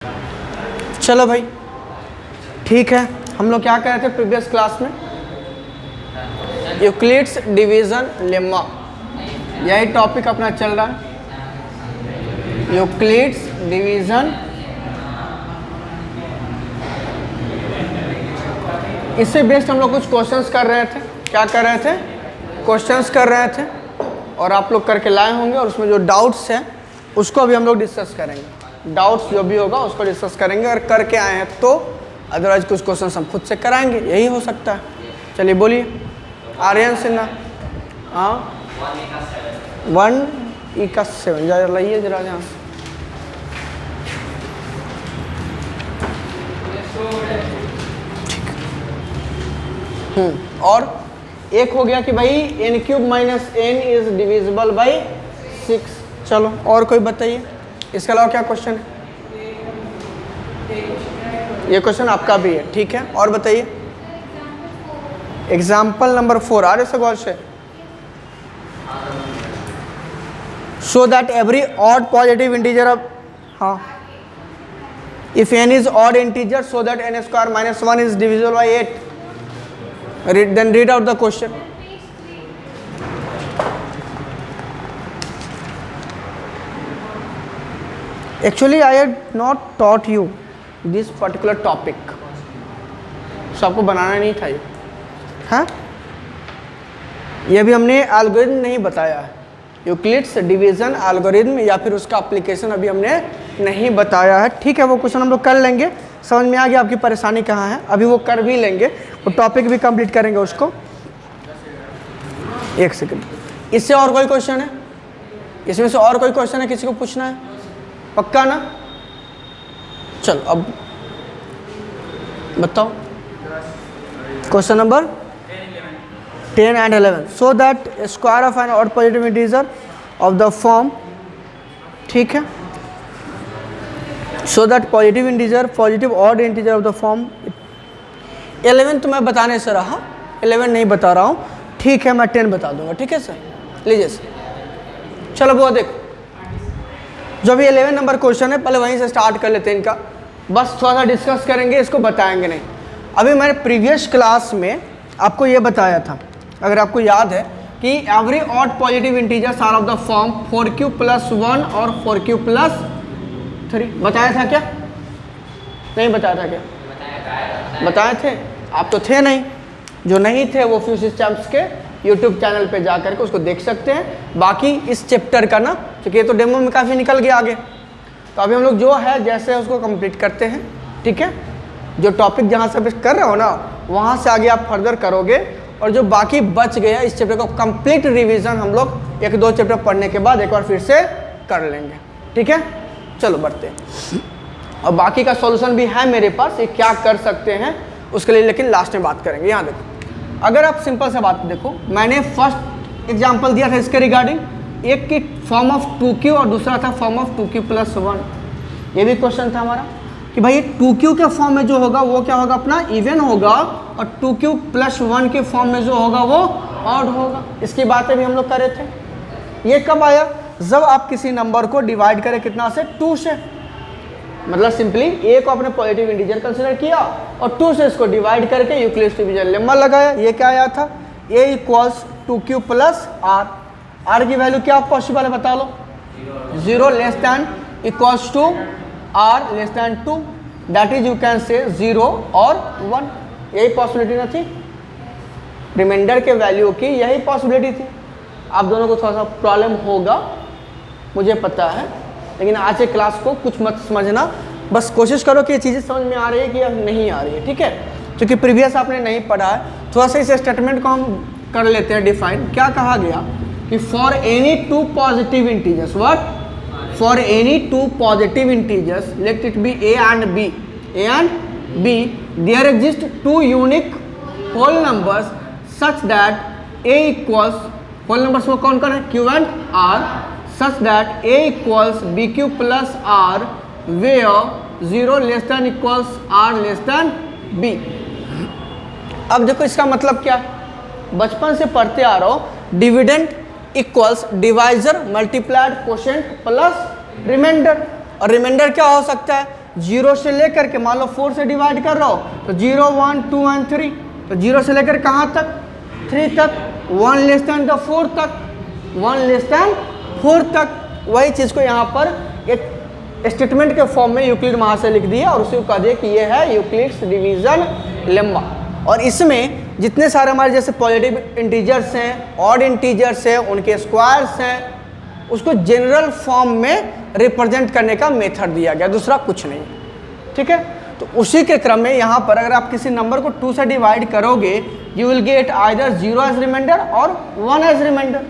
चलो भाई ठीक है, हम लोग क्या कर रहे थे प्रीवियस क्लास में, यूक्लिड्स डिवीजन लेम्मा, यही टॉपिक अपना चल रहा है। यूक्लिड्स डिवीजन, इससे बेस्ड हम लोग कुछ क्वेश्चंस कर रहे थे। क्या कर रहे थे? क्वेश्चंस कर रहे थे, और आप लोग करके लाए होंगे, और उसमें जो डाउट्स हैं उसको भी हम लोग डिस्कस करेंगे। डाउट्स जो भी होगा उसको डिस्कस करेंगे, और करके आए हैं तो, अदरवाइज कुछ क्वेश्चंस हम खुद से कराएंगे, यही हो सकता है। चलिए बोलिए। आर्यन सिन्हा, हाँ 1 जरा लाइए जरा यहाँ से। और एक हो गया कि भाई n³ - n is divisible by 6। चलो और कोई बताइए, इसके अलावा क्या क्वेश्चन है? ये क्वेश्चन आपका भी है, ठीक है। और बताइए। एग्जाम्पल नंबर 4 आ रहे से गौर से। Show that every odd positive integer of, हाँ, if n is odd integer so that n² - 1 is divisible by 8। Then read out the question. Actually, I had not taught you this particular topic. So आपको बनाना नहीं था ये, हाँ? ये भी हमने algorithm नहीं बताया है। यूक्लिड्स डिवीजन एल्गोरिथम या फिर उसका एप्लीकेशन अभी हमने नहीं बताया है, ठीक है। वो क्वेश्चन हम लोग कर लेंगे, समझ में आ गया आपकी परेशानी कहाँ है। अभी वो कर भी लेंगे, वो टॉपिक भी कंप्लीट करेंगे उसको। एक सेकंड, इससे और कोई क्वेश्चन है? इसमें से और कोई क्वेश्चन है किसी को पूछना है? पक्का ना? चलो अब बताओ। Question number 10 and 11। So that square of an odd positive integer of the form, ठीक है। So that positive integer, positive odd integer of the form. 11 तो मैं बताने से रहा, 11 नहीं बता रहा हूँ, ठीक है। मैं 10 बता दूंगा, ठीक है सर। लीजिए सर, चलो वो देखो, जो भी 11 नंबर क्वेश्चन है पहले वहीं से स्टार्ट कर लेते हैं इनका, बस थोड़ा सा डिस्कस करेंगे, इसको बताएंगे नहीं। अभी मैंने प्रीवियस क्लास में आपको ये बताया था, अगर आपको याद है, कि every odd positive integers are of the form 4q + 1 और 4q + 3। बताया था क्या? नहीं बताया था क्या? बताए थे? आप तो थे नहीं। जो नहीं थे वो फ्यू सिस्टम्स के यूट्यूब चैनल पे जा करके उसको देख सकते हैं। बाकी इस चैप्टर का ना, क्योंकि ये तो डेमो में काफ़ी निकल गया आगे, तो अभी हम लोग जो है जैसे उसको कंप्लीट करते हैं, ठीक है। जो टॉपिक जहाँ से कर रहे हो ना, वहाँ से आगे आप फर्दर करोगे, और जो बाकी बच गया इस चैप्टर को कंप्लीट रिवीजन हम लोग 1-2 चैप्टर पढ़ने के बाद एक बार फिर से कर लेंगे, ठीक है। चलो बढ़ते हैं। और बाकी का सॉल्यूशन भी है मेरे पास, ये क्या कर सकते हैं उसके लिए, लेकिन लास्ट में बात करेंगे। यहाँ देखो, अगर आप सिंपल से बात देखो, मैंने फर्स्ट एग्जांपल दिया था इसके रिगार्डिंग, एक की फॉर्म ऑफ 2q और दूसरा था फॉर्म ऑफ 2q + 1। ये भी क्वेश्चन था हमारा कि भाई 2q के फॉर्म में जो होगा वो क्या होगा, अपना इवन होगा, और 2q + 1 के फॉर्म में जो होगा वो ऑड होगा। इसकी बातें भी हम लोग कर रहे थे। ये कब आया? जब आप किसी नंबर को डिवाइड करें कितना से, 2 से, मतलब सिंपली a को आपने पॉजिटिव इंटीजर कंसीडर किया और 2 से इसको डिवाइड करके यूक्लिड्स डिवीजन लेम्मा लगाया। ये क्या आया था? a = 2q + r। r की वैल्यू क्या पॉसिबल है बता लो? 0 <= r <= 2, that is you can say 0 और 1। यही पॉसिबिलिटी ना थी, रिमाइंडर के वैल्यू की यही पॉसिबिलिटी थी। आप दोनों को थोड़ा सा प्रॉब्लम होगा मुझे पता है, लेकिन आज के क्लास को कुछ मत समझना, बस कोशिश करो कि ये चीज़ें समझ में आ रही है कि या नहीं आ रही है, ठीक है। क्योंकि प्रीवियस आपने नहीं पढ़ा है, थोड़ा सा इस स्टेटमेंट को हम कर लेते हैं डिफाइन। क्या कहा गया कि for any 2 positive integers, what? For any 2 positive integers, let it be a and b, there exist 2 unique whole numbers such that a equals, whole numbers में कौन कौन है? q and r, such that a = bq + r where 0 <= r b। अब देखो इसका मतलब क्या, बचपन से पढ़ते आ रहा हो, dividend equals divisor multiplied quotient plus remainder. और रिमाइंडर क्या हो सकता है? जीरो से लेकर के मान लो 4 से डिवाइड कर रहा हो तो 0 1 2 एंड 3, तो जीरो से लेकर कहाँ तक 3 तक, 1 लेस देन द 4 तक, 1 लेस देन 4 तक। वही चीज़ को यहाँ पर एक स्टेटमेंट के फॉर्म में यूक्लिड वहाँ से लिख दिया और उसी को कह दिया कि ये है यूक्लिड्स डिवीजन लेम्मा। और इसमें जितने सारे हमारे जैसे पॉजिटिव इंटीजर्स हैं, ऑड इंटीजर्स हैं, उनके स्क्वायर्स हैं, उसको जनरल फॉर्म में रिप्रेजेंट करने का मेथड दिया गया, दूसरा कुछ नहीं। ठीक है, तो उसी के क्रम में यहाँ पर अगर आप किसी नंबर को 2 से डिवाइड करोगे you will get either 0 as remainder और 1 एज रिमाइंडर,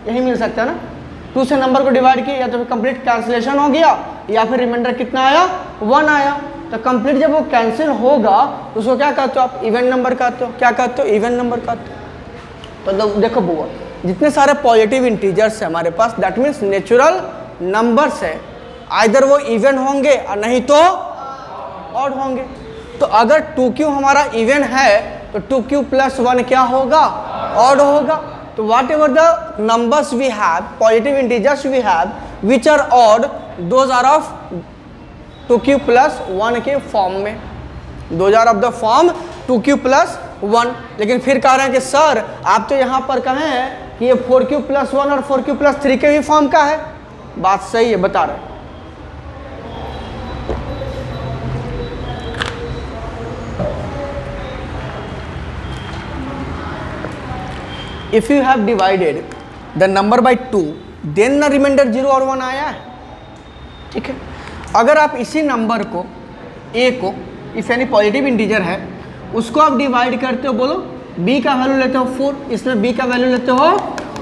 यही मिल सकता है ना। 2 से नंबर को डिवाइड किया या तो कंप्लीट कैंसिलेशन हो गया या फिर रिमाइंडर कितना आया 1 आया। तो कंप्लीट जब वो कैंसिल होगा तो उसको क्या कहते हो आप, इवन नंबर कहते हो। क्या कहते हो, इवन नंबर कहते हो। तो देखो बुआ, जितने सारे पॉजिटिव इंटीजर्स है हमारे पास दैट मीन्स नेचुरल नंबर्स है, आइदर वो इवन होंगे और नहीं तो ऑड होंगे। तो अगर 2q हमारा इवन है तो 2q + 1 क्या होगा, ऑड होगा। तो whatever the numbers we have, positive integers we have which are odd, those are of 2q + 1 के फॉर्म में, those are of the form 2q + 1। लेकिन फिर कह रहे हैं कि सर आप तो यहाँ पर कहें हैं कि ये 4q + 1 और 4q + 3 के भी फॉर्म का है। बात सही है, बता रहे हैं। If you have divided the number by 2, then the remainder 0 और 1 आया है। ठीक है, अगर आप इसी नंबर को a को, इफ यानी पॉजिटिव इंटीजर है, उसको आप डिवाइड करते हो, बोलो b का वैल्यू लेते हो 4, इसमें b का वैल्यू लेते हो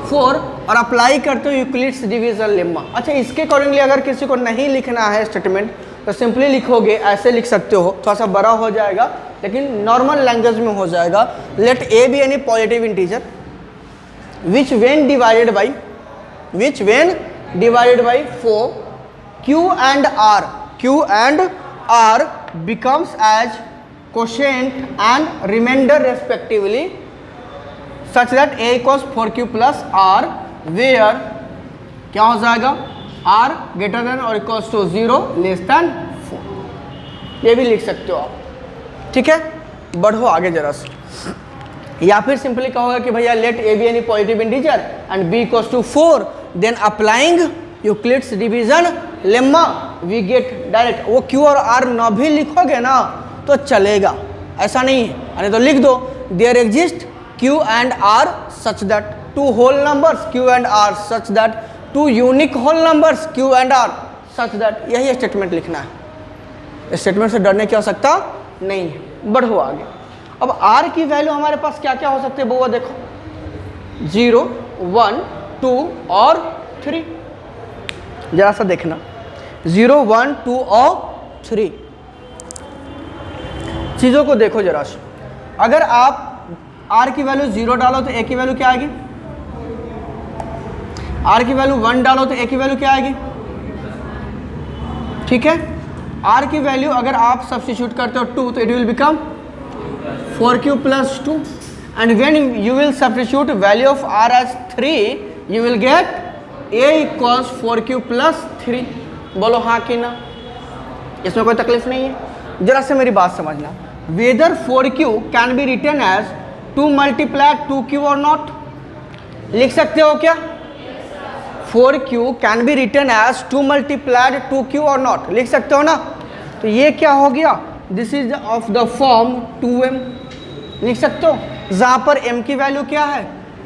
4 और अप्लाई करते हो यूक्लिड्स डिवीजन लेम्मा। अच्छा, इसके अकॉर्डिंगली अगर किसी को नहीं लिखना है स्टेटमेंट तो सिंपली लिखोगे, ऐसे लिख सकते हो, थोड़ा सा बड़ा हो जाएगा लेकिन नॉर्मल लैंग्वेज में हो जाएगा। Let a be any positive integer which when divided by 4, q and r becomes as quotient and remainder respectively such that a equals 4q plus r, where क्या हो जाएगा, r greater than or equals to 0 less than 4। ये भी लिख सकते हो आप। ठीक है, बढ़ो आगे जरा से। या फिर सिंपली कहोगे कि भैया let a be any positive integer and b equals to 4, then applying Euclid's division lemma we get direct. वो q और r ना भी लिखोगे ना तो चलेगा, ऐसा नहीं है, अरे तो लिख दो there exist q and r such that 2 whole numbers q and r such that 2 unique whole numbers q and r such that. यही स्टेटमेंट लिखना है, स्टेटमेंट से डरने की आवश्यकता नहीं है। बढ़ो आगे। अब r की वैल्यू हमारे पास क्या क्या हो सकते हैं बुआ, देखो 0 1 2 और 3। जरा सा देखना 0 1 2 और 3 चीज़ों को देखो जरा सा। अगर आप r की वैल्यू 0 डालो तो a की वैल्यू क्या आएगी, r की वैल्यू 1 डालो तो a की वैल्यू क्या आएगी। ठीक है, r की वैल्यू अगर आप सब्स्टिट्यूट करते हो 2 तो it will become 4q plus 2, and when you will substitute value of r as 3 you will get a equals 4q plus 3। बोलो हाँ कि ना, इसमें कोई तकलीफ नहीं है। जरा से मेरी बात समझना, whether 4q can be written as 2 multiplied 2q or not, लिख सकते हो क्या, 4q can be written as 2 multiplied 2q or not, लिख सकते हो ना। तो ये क्या हो गया, this is of the form 2m, लिख सकते हो, जहाँ पर m की वैल्यू क्या है,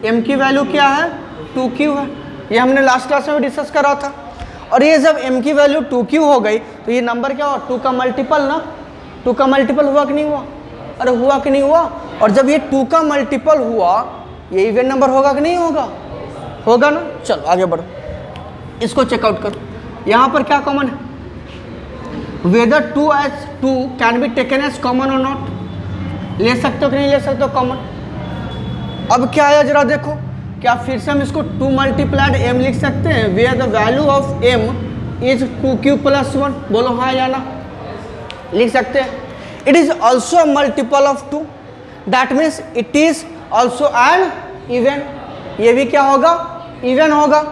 m की वैल्यू क्या है 2q है। ये हमने लास्ट क्लास में डिस्कस करा था। और ये जब m की वैल्यू 2q हो गई तो ये नंबर क्या हुआ, 2 का मल्टीपल ना, 2 का मल्टीपल हुआ कि नहीं हुआ, अरे हुआ कि नहीं हुआ। और जब ये 2 का मल्टीपल हुआ ये इवन नंबर होगा कि नहीं होगा, होगा ना। चलो आगे बढ़ो, इसको चेकआउट करो। यहाँ पर क्या कॉमन है, whether 2 can be taken as common और नॉट, ले सकते हो कि नहीं ले सकते हो कॉमन। अब क्या आया जरा देखो, क्या फिर से हम इसको 2 मल्टीप्लाइड m लिख सकते हैं, where the value of m is 2q plus 1, बोलो हाँ या ना, लिख सकते हैं। It is also multiple of 2, that means it is also an even, ये भी क्या होगा, इवन होगा।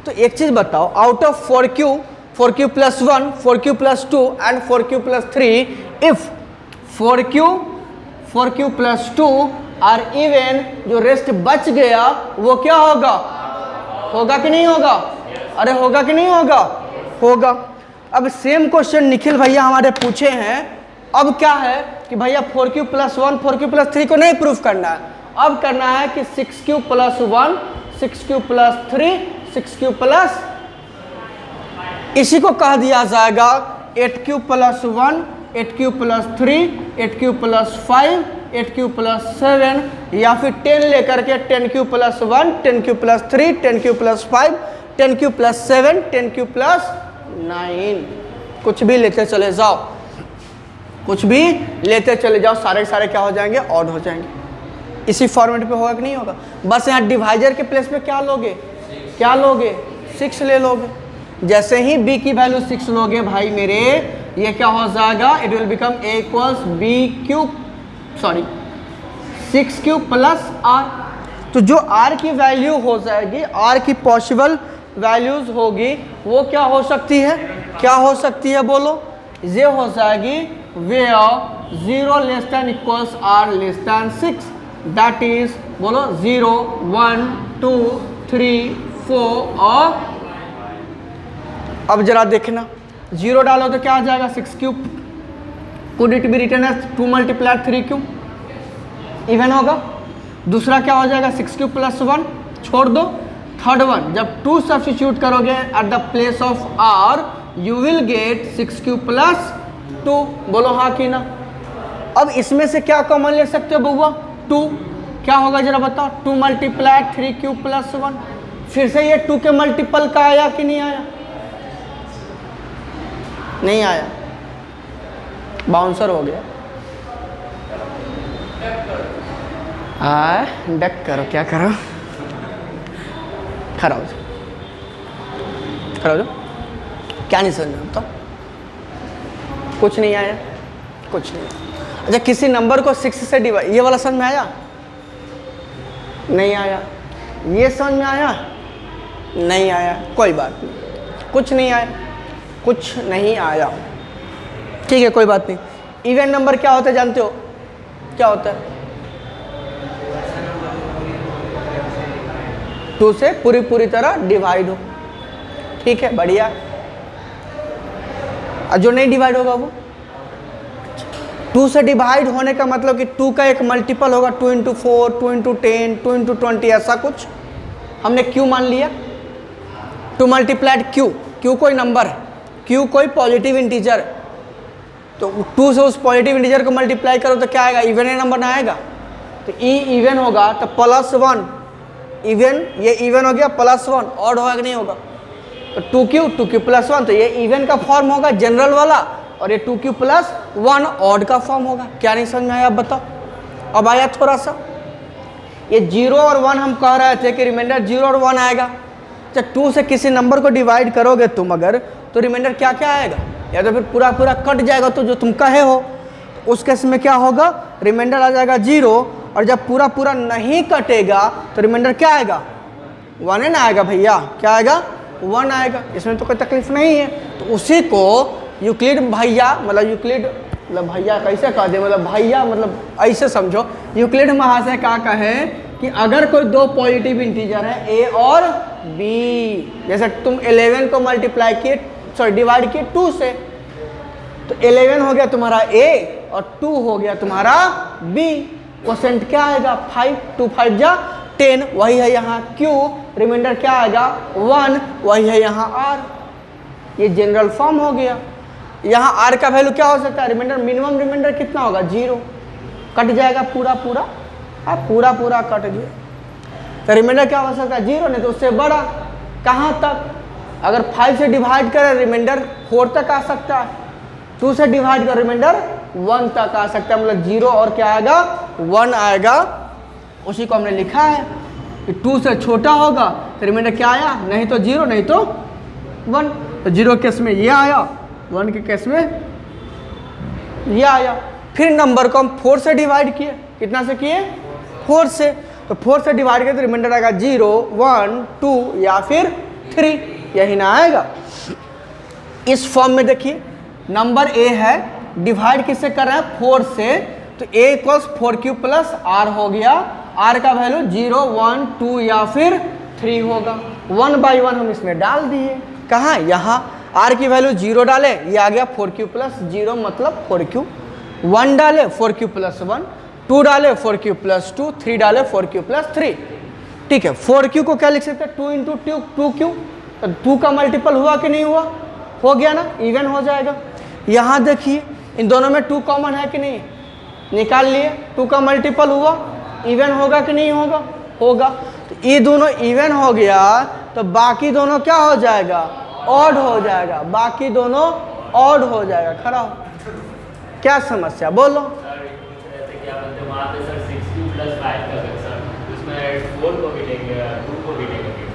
तो एक चीज बताओ, out of 4q 4q plus 1, 4q plus 2 and 4q plus 3. If 4q plus 2 are even, जो रेस्ट बच गया वो क्या होगा? होगा कि नहीं होगा? अरे होगा कि नहीं होगा? होगा। अब सेम क्वेश्चन निखिल भैया हमारे पूछे हैं। अब क्या है कि भैया 4q plus 1, 4q plus 3 को नहीं प्रूफ करना है, अब करना है कि 6q plus 1, 6q plus 3, 6q plus, इसी को कह दिया जाएगा 8q plus 1, 8q plus 3, 8q plus 5, 8q plus 7, या फिर 10 लेकर के 10q plus 1, 10q plus 3, 10q plus 5, 10q plus 7, 10q plus 9, कुछ भी लेते चले जाओ, कुछ भी लेते चले जाओ, सारे सारे क्या हो जाएंगे? ऑड हो जाएंगे। इसी फॉर्मेट पे होगा कि नहीं होगा? बस यहाँ डिवाइजर के प्लेस पे क्या लोगे? क्या लोगे? 6 ले लोगे। जैसे ही b की वैल्यू 6 लोगे भाई मेरे, ये क्या हो जाएगा? It will become a equals b cube, sorry 6q plus r। तो जो r की वैल्यू हो जाएगी, r की पॉसिबल वैल्यूज होगी, वो क्या हो सकती है? क्या हो सकती है बोलो? ये हो जाएगी where 0 less than equals r less than 6, that is बोलो 0, 1, 2, 3, 4 और अब जरा देखना, 0 डालो तो क्या आ जाएगा? 6 cube. Could it be written as 2 multiply 3 cube, even होगा। दूसरा क्या हो जाएगा? 6 क्यूब प्लस 1, छोड़ दो। थर्ड वन, जब 2 सब्स्टिट्यूट करोगे at the place of r, you will gate 6 cube plus 2, बोलो हाँ कि ना। अब इसमें से क्या कॉमन ले सकते हो बउआ? 2, क्या होगा जरा बताओ? 2 मल्टीप्लाई 3 क्यूब प्लस 1, फिर से ये 2 के मल्टीपल का आया कि नहीं आया? नहीं आया, बाउंसर हो गया। डक करो, क्या करो? खड़ा हो जाओ, खड़ा हो जाओ। क्या नहीं समझ में? बताओ। कुछ नहीं आया, कुछ नहीं। अच्छा, किसी नंबर को 6 से डिवाइड, ये वाला समझ में आया? नहीं आया। ये समझ में आया? नहीं आया, कोई बात नहीं, कुछ नहीं आया, कुछ नहीं आया, ठीक है, कोई बात नहीं। इवन नंबर क्या होता है जानते हो? क्या होता है? 2 से पूरी तरह डिवाइड हो, ठीक है, बढ़िया। और जो नहीं डिवाइड होगा वो 2 से डिवाइड होने का मतलब कि 2 का एक मल्टीपल होगा, 2 इंटू 4, 2 इंटू 10, 2 इंटू 20, ऐसा कुछ। हमने q मान लिया, 2 मल्टीप्लाइड q कोई नंबर है, q कोई पॉजिटिव इंटीजर, तो 2 से उस पॉजिटिव इंटीजर को मल्टीप्लाई करो तो क्या आएगा? इवन नंबर ना आएगा। तो e इवन होगा तो प्लस 1, इवन, ये इवन हो गया, प्लस 1 ऑड होगा कि नहीं होगा? तो 2q प्लस 1, तो ये इवन का फॉर्म होगा जनरल वाला, और ये 2q प्लस 1 ऑड का फॉर्म होगा। क्या नहीं समझ में आया? आप बताओ। अब आया थोड़ा सा, ये 0 और 1 हम कह रहे थे कि रिमाइंडर 0 और 1 आएगा। जब 2 से किसी नंबर को डिवाइड करोगे तुम अगर, तो रिमाइंडर क्या क्या आएगा? या तो फिर पूरा कट जाएगा, तो जो तुम कहे हो, तो उस केस में क्या होगा? रिमाइंडर आ जाएगा 0, और जब पूरा नहीं कटेगा तो रिमाइंडर क्या आएगा? 1 ना आएगा भैया, क्या आएगा? 1 आएगा। इसमें तो कोई तकलीफ नहीं है। तो उसी को यूक्लिड भैया, मतलब यूक्लिड, मतलब भैया कैसे कह दे, मतलब भैया मतलब ऐसे समझो, यूक्लिड महाशय क्या कहे कि अगर कोई 2 पॉजिटिव इंटीजर है a और b, जैसे तुम 11 को मल्टीप्लाई किए, सॉरी डिवाइड किए 2 से, तो 11 हो गया तुम्हारा a और 2 हो गया तुम्हारा b। क्वोशेंट क्या आएगा? 5, 2 5 जा 10, वही है यहाँ q, रिमाइंडर क्या आएगा? 1, वही है यहाँ r। ये जनरल फॉर्म हो गया। यहाँ r का वैल्यू क्या हो सकता है? रिमाइंडर, मिनिमम रिमाइंडर कितना होगा? 0, कट जाएगा पूरा, पूरा कट गया, तो रिमाइंडर क्या हो सकता है? 0, नहीं तो उससे बड़ा। कहाँ तक? अगर 5 से डिवाइड करें रिमाइंडर 4 तक आ सकता है, 2 से डिवाइड कर रिमाइंडर 1 तक आ सकता है, मतलब 0 और क्या आएगा? 1 आएगा। उसी को हमने लिखा है कि 2 से छोटा होगा तो रिमाइंडर क्या आया? नहीं तो 0, नहीं तो 1। तो 0 केस में ये आया, 1 के केस में ये आया। फिर नंबर को हम 4 से डिवाइड किए, कितना से किए? 4 से। तो 4 से डिवाइड किए तो रिमाइंडर आएगा 0, 1, 2 या फिर 3, यही ना आएगा। इस फॉर्म में देखिए नंबर ए है, डिवाइड किससे कर रहे हैं 4 से, तो a equals 4q plus r हो गया। r का वैल्यू 0, 1, 2 या फिर 3 होगा। 1 बाई 1 हम इसमें डाल दिए, कहाँ यहाँ r की वैल्यू 0 डाले, ये आ गया 4q प्लस 0 मतलब 4q। 1 डाले 4q प्लस 1, 2 डाले 4q प्लस 2, 3 डाले 4q प्लस 3। ठीक है, 4q को क्या लिख सकते हैं 2 इंटू 2q, तो 2 का मल्टीपल हुआ कि नहीं हुआ, हो गया ना, इवन हो जाएगा। यहाँ देखिए इन दोनों में 2 कॉमन है कि नहीं, निकाल लिए, 2 का मल्टीपल हुआ, इवन होगा कि नहीं होगा, होगा। तो ये दोनों इवन हो गया तो बाकी दोनों क्या हो जाएगा, ऑड हो जाएगा, बाकी दोनों ऑड हो जाएगा। खड़ा हो, क्या समस्या बोलो।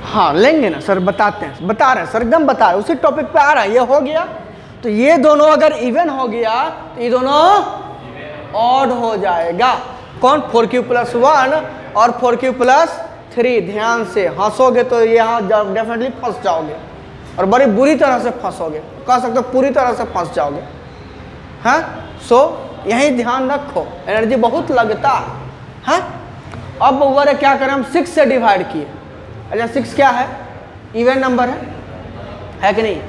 हाँ लेंगे ना सर, बताते हैं, बता रहे हैं सर, एकदम बता रहे हैं, उसी टॉपिक पे आ रहा है। ये हो गया तो ये दोनों अगर इवन हो गया तो ये दोनों ऑड हो जाएगा। कौन, 4q प्लस 1 और 4q प्लस 3। ध्यान से, हंसोगे तो यहाँ डेफिनेटली फंस जाओगे और बड़ी बुरी तरह से फंसोगे, कह सकते हो पूरी तरह से फंस जाओगे। हाँ, सो यही ध्यान रखो, एनर्जी बहुत लगता है। हाँ, अब ओवर क्या करें हम, 6 से डिवाइड किए। अच्छा 6 क्या है, इवन नंबर है कि नहीं।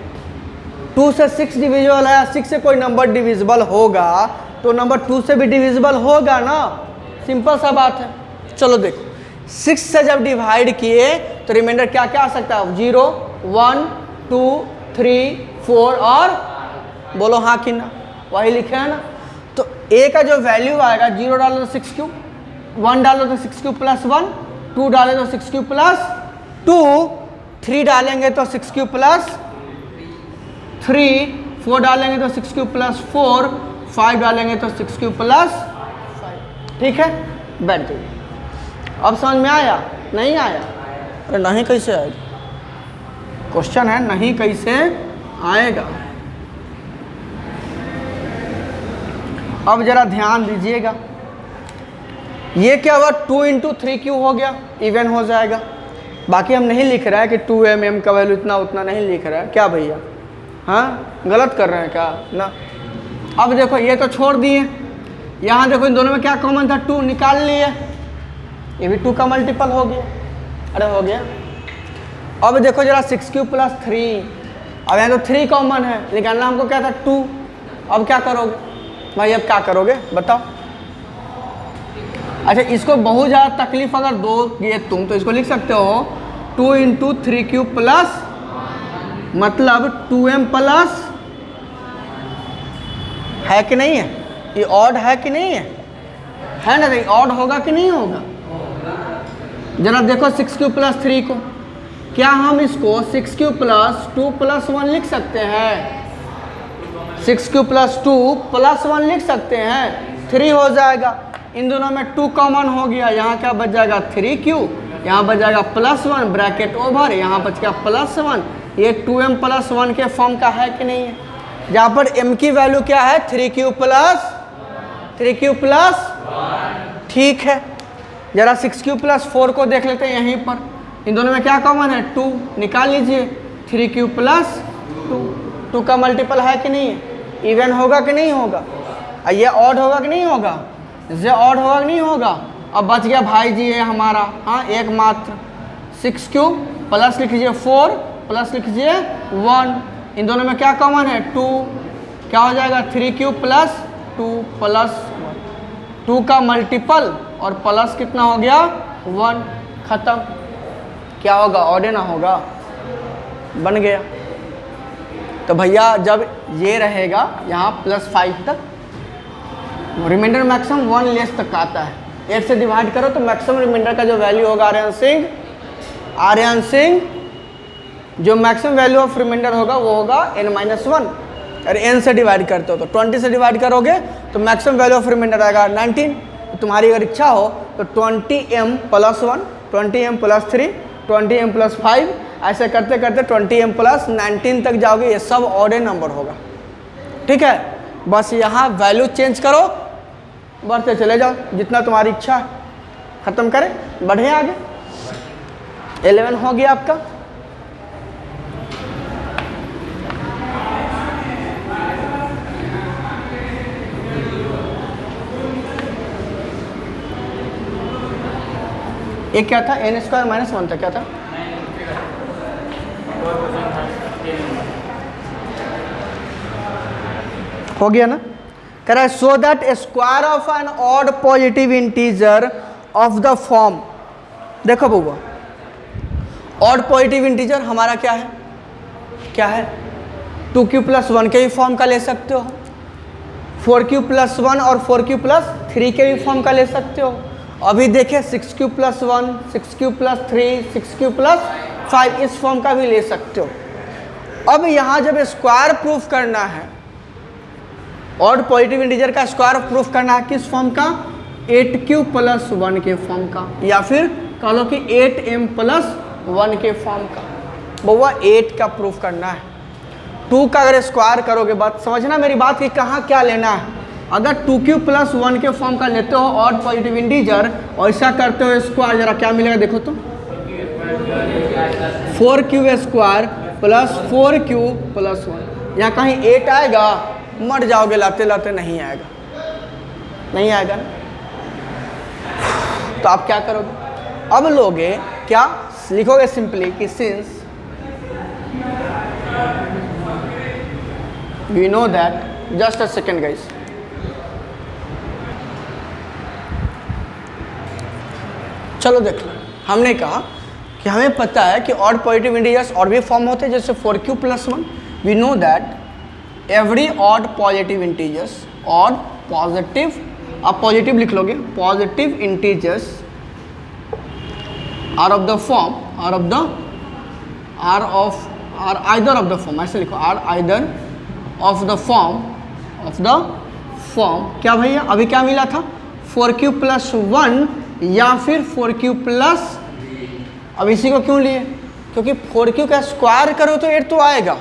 2 से 6 डिविजिबल है, 6 से कोई नंबर डिविजिबल होगा तो नंबर 2 से भी डिविजिबल होगा ना, सिंपल सा बात है। चलो देखो 6 से जब डिवाइड किए तो रिमाइंडर क्या क्या आ सकता है, 0, 1, 2, 3, 4 और बोलो हाँ कि ना, वही लिखे है ना। तो a का जो वैल्यू आएगा, 0 डालो तो 6q, 1 डालो तो 6q प्लस 1, 2 डाले तो 6q प्लस 2, 3 डालेंगे तो 6q प्लस 3, 4 डालेंगे तो 6q प्लस 4, 5 डालेंगे तो 6q प्लस 5। ठीक है, बैठ जाइए। अब समझ में आया, नहीं आया, अरे नहीं कैसे आएगा, क्वेश्चन है नहीं कैसे आएगा। अब जरा ध्यान दीजिएगा, ये क्या हुआ, 2 इंटू 3q हो गया, इवन हो जाएगा। बाकी हम नहीं लिख रहा है कि 2mm का वैल्यू इतना उतना नहीं लिख रहा है, क्या भैया, हाँ गलत कर रहे हैं क्या ना। अब देखो ये तो छोड़ दिए, यहाँ देखो इन दोनों में क्या कॉमन था, 2 निकाल लिए, ये भी 2 का मल्टीपल हो गया, अरे हो गया। अब देखो जरा 6q प्लस 3, अब यहाँ तो 3 कॉमन है, निकालना हमको क्या था 2। अब क्या करोगे भाई, अब क्या करोगे बताओ। अच्छा इसको बहुत ज़्यादा तकलीफ अगर दोगे तुम तो इसको लिख सकते हो 2 इंटू 3q प्लस, मतलब 2m प्लस, है कि नहीं है, ये ऑड है कि नहीं है ना, ऑड होगा कि नहीं होगा। जरा देखो 6q प्लस 3 को, क्या हम इसको 6q प्लस 2 प्लस 1 लिख सकते हैं, 6q प्लस 2 प्लस 1 लिख सकते हैं, 3 हो जाएगा। इन दोनों में 2 कॉमन हो गया, यहाँ क्या बच जाएगा 3q, यहाँ बच जाएगा प्लस 1 ब्रैकेट ओवर, यहाँ बच गया प्लस 1। ये 2m प्लस 1 के फॉर्म का है कि नहीं है, जहाँ पर m की वैल्यू क्या है 3q प्लस 1। ठीक है, जरा 6q प्लस 4 को देख लेते हैं यहीं पर, इन दोनों में क्या कॉमन है 2, निकाल लीजिए 3q प्लस 2 का मल्टीपल है कि नहीं है, इवन होगा कि नहीं होगा, ये ऑड होगा कि नहीं होगा, ये ऑड होगा कि नहीं होगा। अब बच गया भाई जी ये हमारा, हाँ एक मात्र 6q प्लस लिख लीजिए 4 प्लस लिख लीजिए 1, इन दोनों में क्या कॉमन है 2, क्या हो जाएगा 3q प्लस 2 प्लस 2 का मल्टीपल और प्लस कितना हो गया 1, खत्म। क्या होगा, ऑड ना होगा, बन गया। तो भैया जब ये रहेगा यहाँ +5 तक, रिमाइंडर मैक्सिमम 1 लेस तक आता है, 1 से डिवाइड करो तो मैक्सिमम रिमाइंडर का जो वैल्यू होगा आर्यन सिंह जो मैक्सिमम वैल्यू ऑफ रिमाइंडर होगा वो होगा n-1। अरे n से डिवाइड करते हो तो 20 से डिवाइड करोगे तो मैक्सिमम वैल्यू ऑफ रिमाइंडर आएगा 19। तो तुम्हारी अगर इच्छा हो तो 20m plus 1, 20m plus 3, 20m plus 5, ऐसे करते करते 20m प्लस 19 तक जाओगे, ये सब ऑड नंबर होगा। ठीक है, बस यहाँ वैल्यू चेंज करो, बढ़ते चले जाओ जितना तुम्हारी इच्छा है। ख़त्म करें, बढ़े आगे। 11 हो गया आपका। एक क्या था, एन स्क्वायर माइनस 1 था, क्या था? हो गया ना? कह रहा है so that square of an odd positive integer of the form, देखो बउआ, ऑड पॉजिटिव इंटीजर हमारा क्या है, क्या है? 2q + 1 के भी फॉर्म का ले सकते हो, 4q + 1 और 4q + 3 के भी फॉर्म का ले सकते हो। अभी देखें 6q + 1, 6q + 3, 6q + 5, इस फॉर्म का भी ले सकते हो। अब यहाँ जब स्क्वायर प्रूफ करना है, ऑड पॉजिटिव इंटीजर का स्क्वायर प्रूफ करना है, किस फॉर्म का? 8q + 1 के फॉर्म का, या फिर कह लो कि 8m + 1 के फॉर्म का। बउआ 8 का प्रूफ करना है, 2 का अगर स्क्वायर करोगे, बात समझना मेरी बात कि कहाँ क्या लेना है। अगर 2q + 1 के फॉर्म का लेते हो ऑड पॉजिटिव इंटीजर, और ऐसा करते हो स्क्वायर, जरा क्या मिलेगा देखो तो, 4q² + 4q + 1। यहाँ कहीं 8 आएगा, मर जाओगे लाते लाते, नहीं आएगा, नहीं आएगा ना। तो आप क्या करोगे? अब लोगे क्या, लिखोगे सिंपली कि since we know that, just a second guys, चलो देख लो, हमने कहा कि हमें पता है कि ऑड पॉजिटिव इंटीजर्स और भी फॉर्म होते हैं, जैसे 4q + 1। We know that every odd positive integers, odd positive, आप पॉजिटिव लिख लोगे, positive integers are of the form, are either of the form, ऐसे लिखो, are either of the form, क्या भैया अभी क्या मिला था, 4q + 1 या फिर 4q +, अब इसी को क्यों लिए, क्योंकि 4q का स्क्वायर करो तो 8 तो आएगा,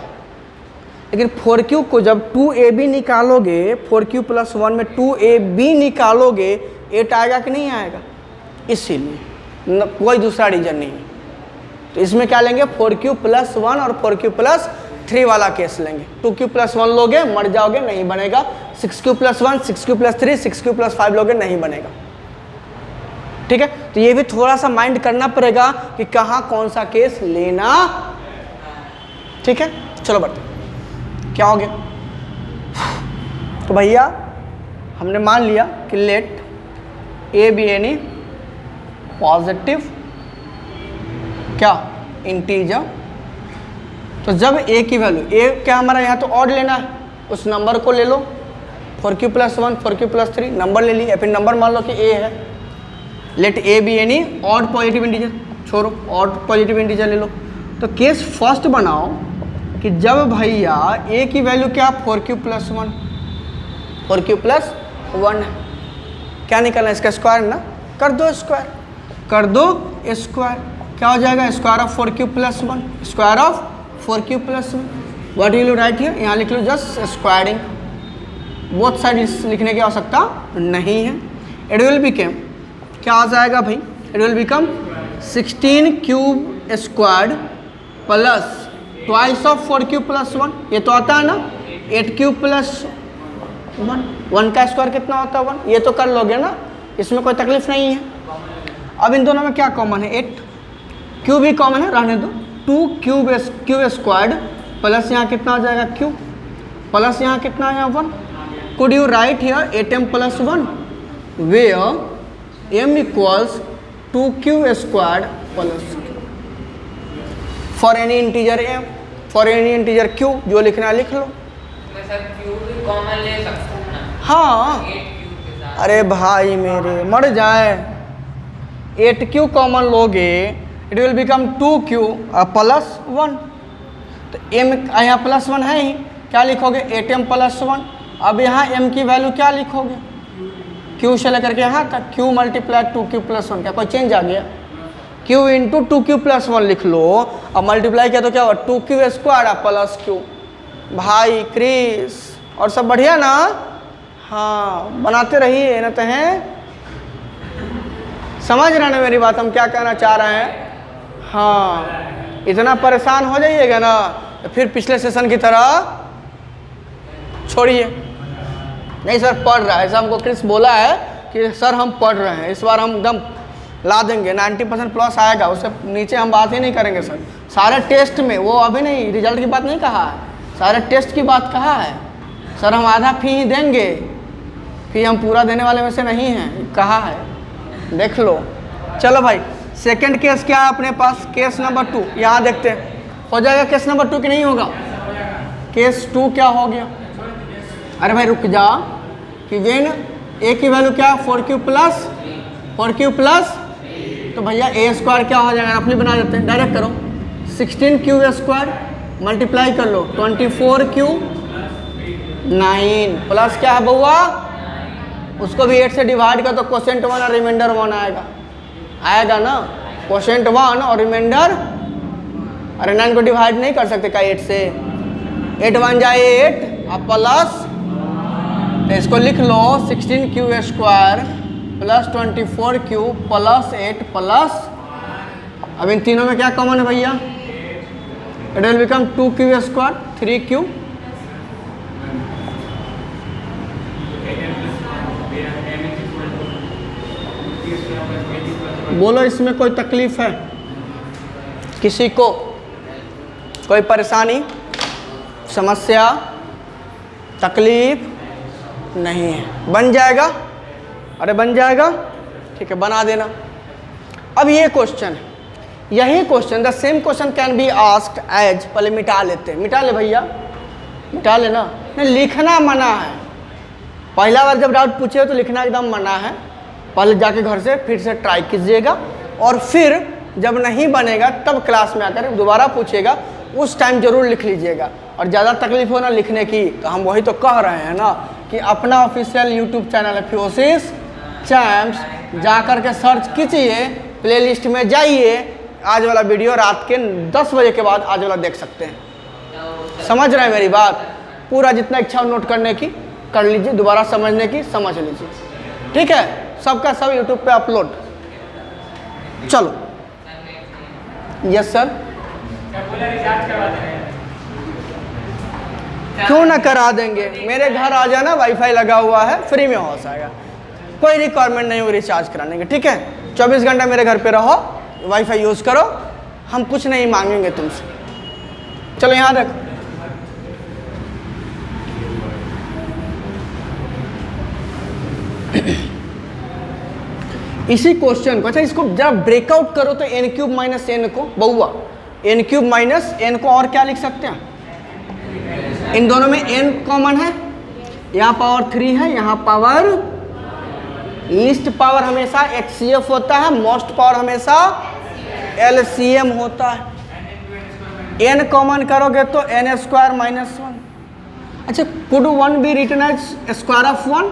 लेकिन 4q को जब 2ab निकालोगे, 4q + 1 में 2ab निकालोगे, 8 आएगा कि नहीं आएगा, इसीलिए कोई दूसरा रीजन नहीं है। तो इसमें क्या लेंगे, 4q + 1 और 4q + 3 वाला केस लेंगे। 2q + 1 लोगे मर जाओगे, नहीं बनेगा। 6q + 1, 6q + 3, 6q + 5 लोगे, नहीं बनेगा। ठीक है, तो ये भी थोड़ा सा माइंड करना पड़ेगा कि कहाँ कौन सा केस लेना। ठीक है, चलो बढ़ते, क्या हो गया? तो भैया हमने मान लिया कि let a be any positive क्या इंटीजर, तो जब ए की वैल्यू, ए क्या हमारा यहाँ तो ऑड लेना है, उस नंबर को ले लो, 4q + 1, 4q + 3 नंबर ले लिया, फिर नंबर मान लो कि ए है। Let a be any odd positive integer, छोड़ो ऑड पॉजिटिव इंटीजर ले लो। तो केस फर्स्ट बनाओ कि जब भैया ए की वैल्यू क्या, 4q + 1, 4q + 1 है, क्या निकलना है इसका स्क्वायर ना, कर दो स्क्वायर, कर दो स्क्वायर, क्या हो जाएगा, square of 4q + 1, square of 4q + 1। What will you write here, यहाँ लिख लो जस्ट स्क्वायरिंग, बोथ साइड लिखने की आवश्यकता नहीं है। इट विल बिकम, क्या आ जाएगा भाई, it will become 16³ plus twice of 4q + 1, ये तो आता है ना 8q + 1, 1 का स्क्वायर कितना होता है 1, ये तो कर लोगे ना, इसमें कोई तकलीफ नहीं है। अब इन दोनों में क्या कॉमन है, 8, q भी कॉमन है, रहने दो, 2q² प्लस यहाँ कितना आ जाएगा q, प्लस यहाँ कितना है 1। Could you write here 8m + 1 where m = 2q² + q for any integer m, for any integer q, जो लिखना लिख लो। सर q भी कॉमन ले सकते हैं ना, हाँ, 8q के साथ। अरे भाई मेरे मर जाए, 8q कॉमन लोगे, इट विल बिकम 2q + 1, तो m यहाँ +1 है ही, क्या लिखोगे 8m + 1। अब यहाँ m की वैल्यू क्या लिखोगे, q से लेकर के यहाँ तक, q × 2q + 1, क्या कोई चेंज आ गया, q × 2q + 1 लिख लो, अब मल्टीप्लाई किया तो क्या होगा 2q² + q। भाई क्रिस और सब बढ़िया ना, हाँ बनाते रहिए ना, तो हैं समझ रहे ना मेरी बात, हम क्या कहना चाह रहे हैं। हाँ, इतना परेशान हो जाइएगा ना तो फिर पिछले सेशन की तरह छोड़िए, नहीं सर पढ़ रहा है, ऐसा हमको क्रिस बोला है कि सर हम पढ़ रहे हैं, इस बार हम एकदम ला देंगे, 90% प्लस आएगा, उससे नीचे हम बात ही नहीं करेंगे सर। सारे टेस्ट में, वो अभी नहीं रिजल्ट की बात नहीं कहा है, सारे टेस्ट की बात कहा है सर। हम आधा फी ही देंगे, फी हम पूरा देने वाले में से नहीं हैं, कहा है, देख लो। चलो भाई, सेकंड केस क्या है अपने पास, केस नंबर 2। यहाँ देखते हैं हो जाएगा केस नंबर 2 कि नहीं होगा। केस 2 क्या हो गया, अरे भाई रुक जा, कि वेन ए की वैल्यू क्या है 4q प्लस, तो भैया ए स्क्वायर क्या हो जाएगा, अपनी बना देते हैं, डायरेक्ट करो, 16q स्क्वायर मल्टीप्लाई कर लो 24q 9 प्लस क्या है बउआ, उसको भी 8 से डिवाइड कर तो क्वोशेंट 1 और रिमाइंडर 1 आएगा ना, क्वोशेंट 1 और रिमाइंडर, अरे 9 को डिवाइड नहीं कर सकते क्या 8 से, 8 1 जाए 8 अब प्लस, तो इसको लिख लो 16q square plus 24q plus 8 plus, अब इन तीनों में क्या कॉमन है भैया, it will become 2q square 3q, बोलो इसमें कोई तकलीफ है किसी को, कोई परेशानी, समस्या, तकलीफ नहीं है, बन जाएगा, अरे बन जाएगा, ठीक है बना देना। अब ये क्वेश्चन है, यही question, the same question can be asked as, पहले मिटा लेते हैं, मिटा ले भैया, मिटा लेना, नहीं लिखना मना है, पहला बार जब डाउट पूछे तो लिखना एकदम मना है, पहले जाके घर से फिर से ट्राई कीजिएगा, और फिर जब नहीं बनेगा तब क्लास में आकर दोबारा पूछिएगा, उस टाइम जरूर लिख लीजिएगा। और ज़्यादा तकलीफ हो ना लिखने की, तो हम वही तो कह रहे हैं ना कि अपना ऑफिशियल यूट्यूब चैनल है फ्योसिस चैम्प्स, जा कर के सर्च कीजिए, प्लेलिस्ट में जाइए, आज वाला वीडियो रात के 10 बजे के बाद आज वाला देख सकते हैं। समझ रहे हैं मेरी बात, पूरा जितना इच्छा हो नोट करने की कर लीजिए, दोबारा समझने की समझ लीजिए, ठीक है, सबका सब यूट्यूब पे अपलोड। चलो यस सर, क्यों ना करा देंगे, मेरे घर आ जाना, वाईफाई लगा हुआ है, फ्री में हो जाएगा, कोई रिक्वायरमेंट नहीं हो रिचार्ज कराने की, ठीक है, 24 घंटा मेरे घर पे रहो, वाईफाई यूज़ करो, हम कुछ नहीं मांगेंगे तुमसे। चलो यहाँ देखो, इसी क्वेश्चन को, अच्छा इसको जब ब्रेकआउट करो तो n³ माइनस n को, बउआ n³ माइनस n को और क्या लिख सकते हैं, इन दोनों में n कॉमन है, यहाँ पावर 3 है, यहाँ पावर, लीस्ट पावर हमेशा HCF होता है, मोस्ट पावर हमेशा LCM होता है। n कॉमन करोगे तो n स्क्वायर माइनस 1। अच्छा, could 1 be written as square of 1,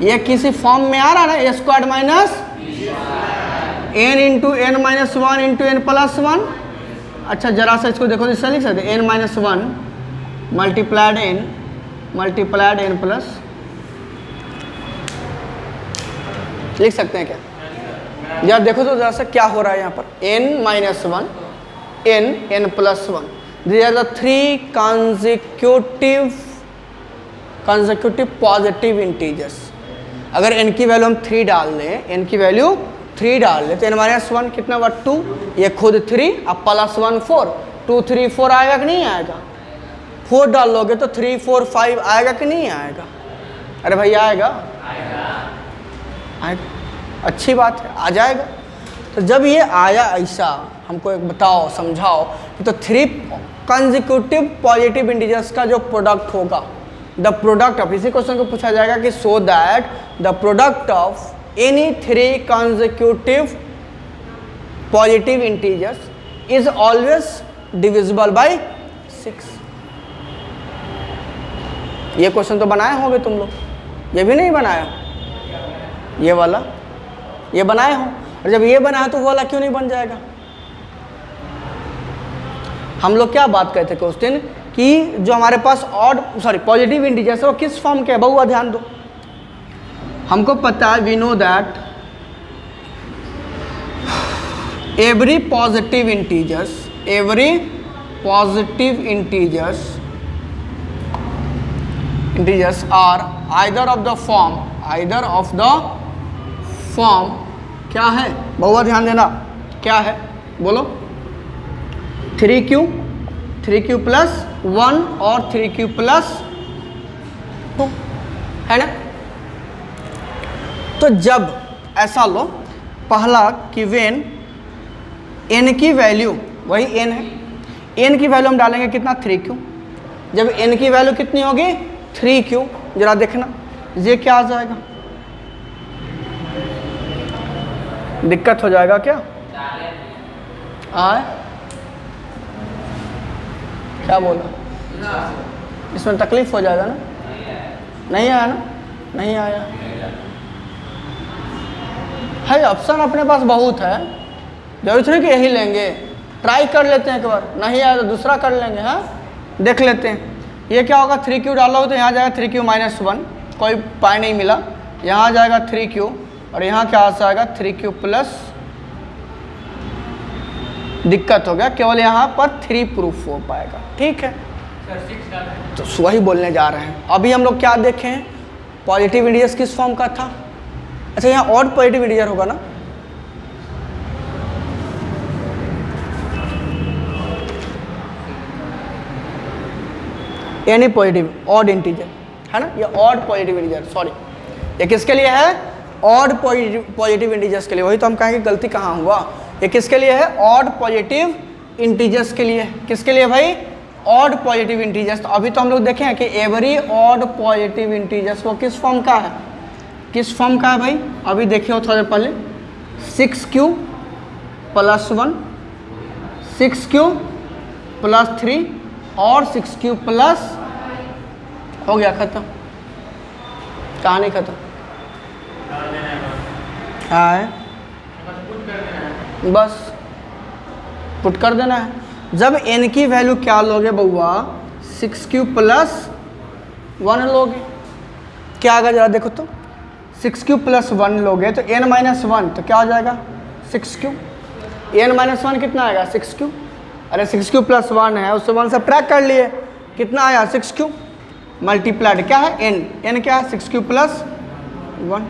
ये किसी फॉर्म में आ रहा है ना, a square minus n into n minus 1 into n plus 1। अच्छा जरा सा इसको देखो, इससे लिख सकते n minus 1 multiplied n plus, लिख सकते हैं क्या, यार देखो तो जरा सा क्या हो रहा है यहाँ पर, n minus 1 n plus 1, these are the 3 consecutive positive integers. अगर n की वैल्यू हम 3 डाल लें, n की वैल्यू 3 डाल लें तो n माइनस 1 कितना हुआ 2, ये खुद 3, अब प्लस 1 4, 2 3 4 आएगा कि नहीं आएगा, 4 डाल लोगे तो 3 4 5 आएगा कि नहीं आएगा, अरे भैया आएगा, आएगा, अच्छी बात है, आ जाएगा। तो जब ये आया ऐसा, हमको एक बताओ समझाओ, तो 3 कंसेक्यूटिव पॉजिटिव इंटीजर्स का जो प्रोडक्ट होगा, द प्रोडक्ट ऑफ, इसी क्वेश्चन को पूछा जाएगा कि so that the product of any 3 consecutive positive integers is always divisible by 6। ये क्वेश्चन तो बनाए होंगे तुम लोग, ये भी नहीं बनाया, ये वाला ये बनाए हो, और जब ये बना है तो वो वाला क्यों नहीं बन जाएगा। हम लोग क्या बात करते थे क्वेश्चन कि जो हमारे पास पॉजिटिव इंटीजर्स है वो किस फॉर्म के है, बहुआ ध्यान दो, हमको पता है, we know that every positive integers are either of the form क्या है बहुआ, ध्यान देना, क्या है बोलो? 3q, 3q प्लस 1 और 3q प्लस 2 है ना। तो जब ऐसा लो, पहला कि वेन n की वैल्यू, वही n है, n की वैल्यू हम डालेंगे कितना 3q, जब n की वैल्यू कितनी होगी 3q, जरा देखना ये क्या आ जाएगा, दिक्कत हो जाएगा क्या? क्या बोला? इसमें तकलीफ हो जाएगा ना? नहीं आया ना? नहीं आया है। ऑप्शन अपने पास बहुत है, जरूरत नहीं कि यही लेंगे, ट्राई कर लेते हैं एक बार, नहीं आया तो दूसरा कर लेंगे। हाँ देख लेते हैं। ये क्या होगा, 3q डालो तो यहाँ जाएगा 3q माइनस 1, कोई पाई नहीं मिला, यहाँ जाएगा 3q और यहाँ क्या आ जाएगा 3q प्लस, दिक्कत हो गया, केवल यहाँ पर 3 प्रूफ हो पाएगा। ठीक है, तो वही बोलने जा रहे हैं। अभी हम लोग क्या देखें, पॉजिटिव इंटीजर्स किस फॉर्म का था? अच्छा यहाँ ऑड पॉजिटिव इंटीजर होगा ना, यानी पॉजिटिव ऑड इंटीजर है ना, ये ऑड पॉजिटिव इंटीजर, सॉरी ये किसके लिए है? ऑड पॉजिटिव इंटीजर्स के लिए। वही तो हम कहेंगे गलती कहाँ हुआ, ये किसके लिए है? ऑड पॉजिटिव इंटीजर्स के लिए। किसके लिए भाई? Odd positive integers. तो अभी तो हम लोग देखें कि एवरी ऑड पॉजिटिव इंटीजर्स वो किस फॉर्म का है, किस फॉर्म का है भाई? अभी देखिए थोड़ा देर पहले 6q प्लस 1, 6q प्लस 3 और 6q प्लस, हो गया खत्म, कहानी खत्म। है बस पुट कर देना है। जब n की वैल्यू क्या लोगे बउआ, 6q प्लस 1 लोगे, क्या आएगा जरा देखो तो, 6q प्लस 1 लोगे तो n माइनस 1 तो क्या हो जाएगा 6q, n माइनस 1 कितना आएगा 6q, अरे 6q प्लस 1 है उससे 1 सब्ट्रैक्ट कर लिए, कितना आया 6q, मल्टीप्लाइड क्या है n क्या है 6q plus 1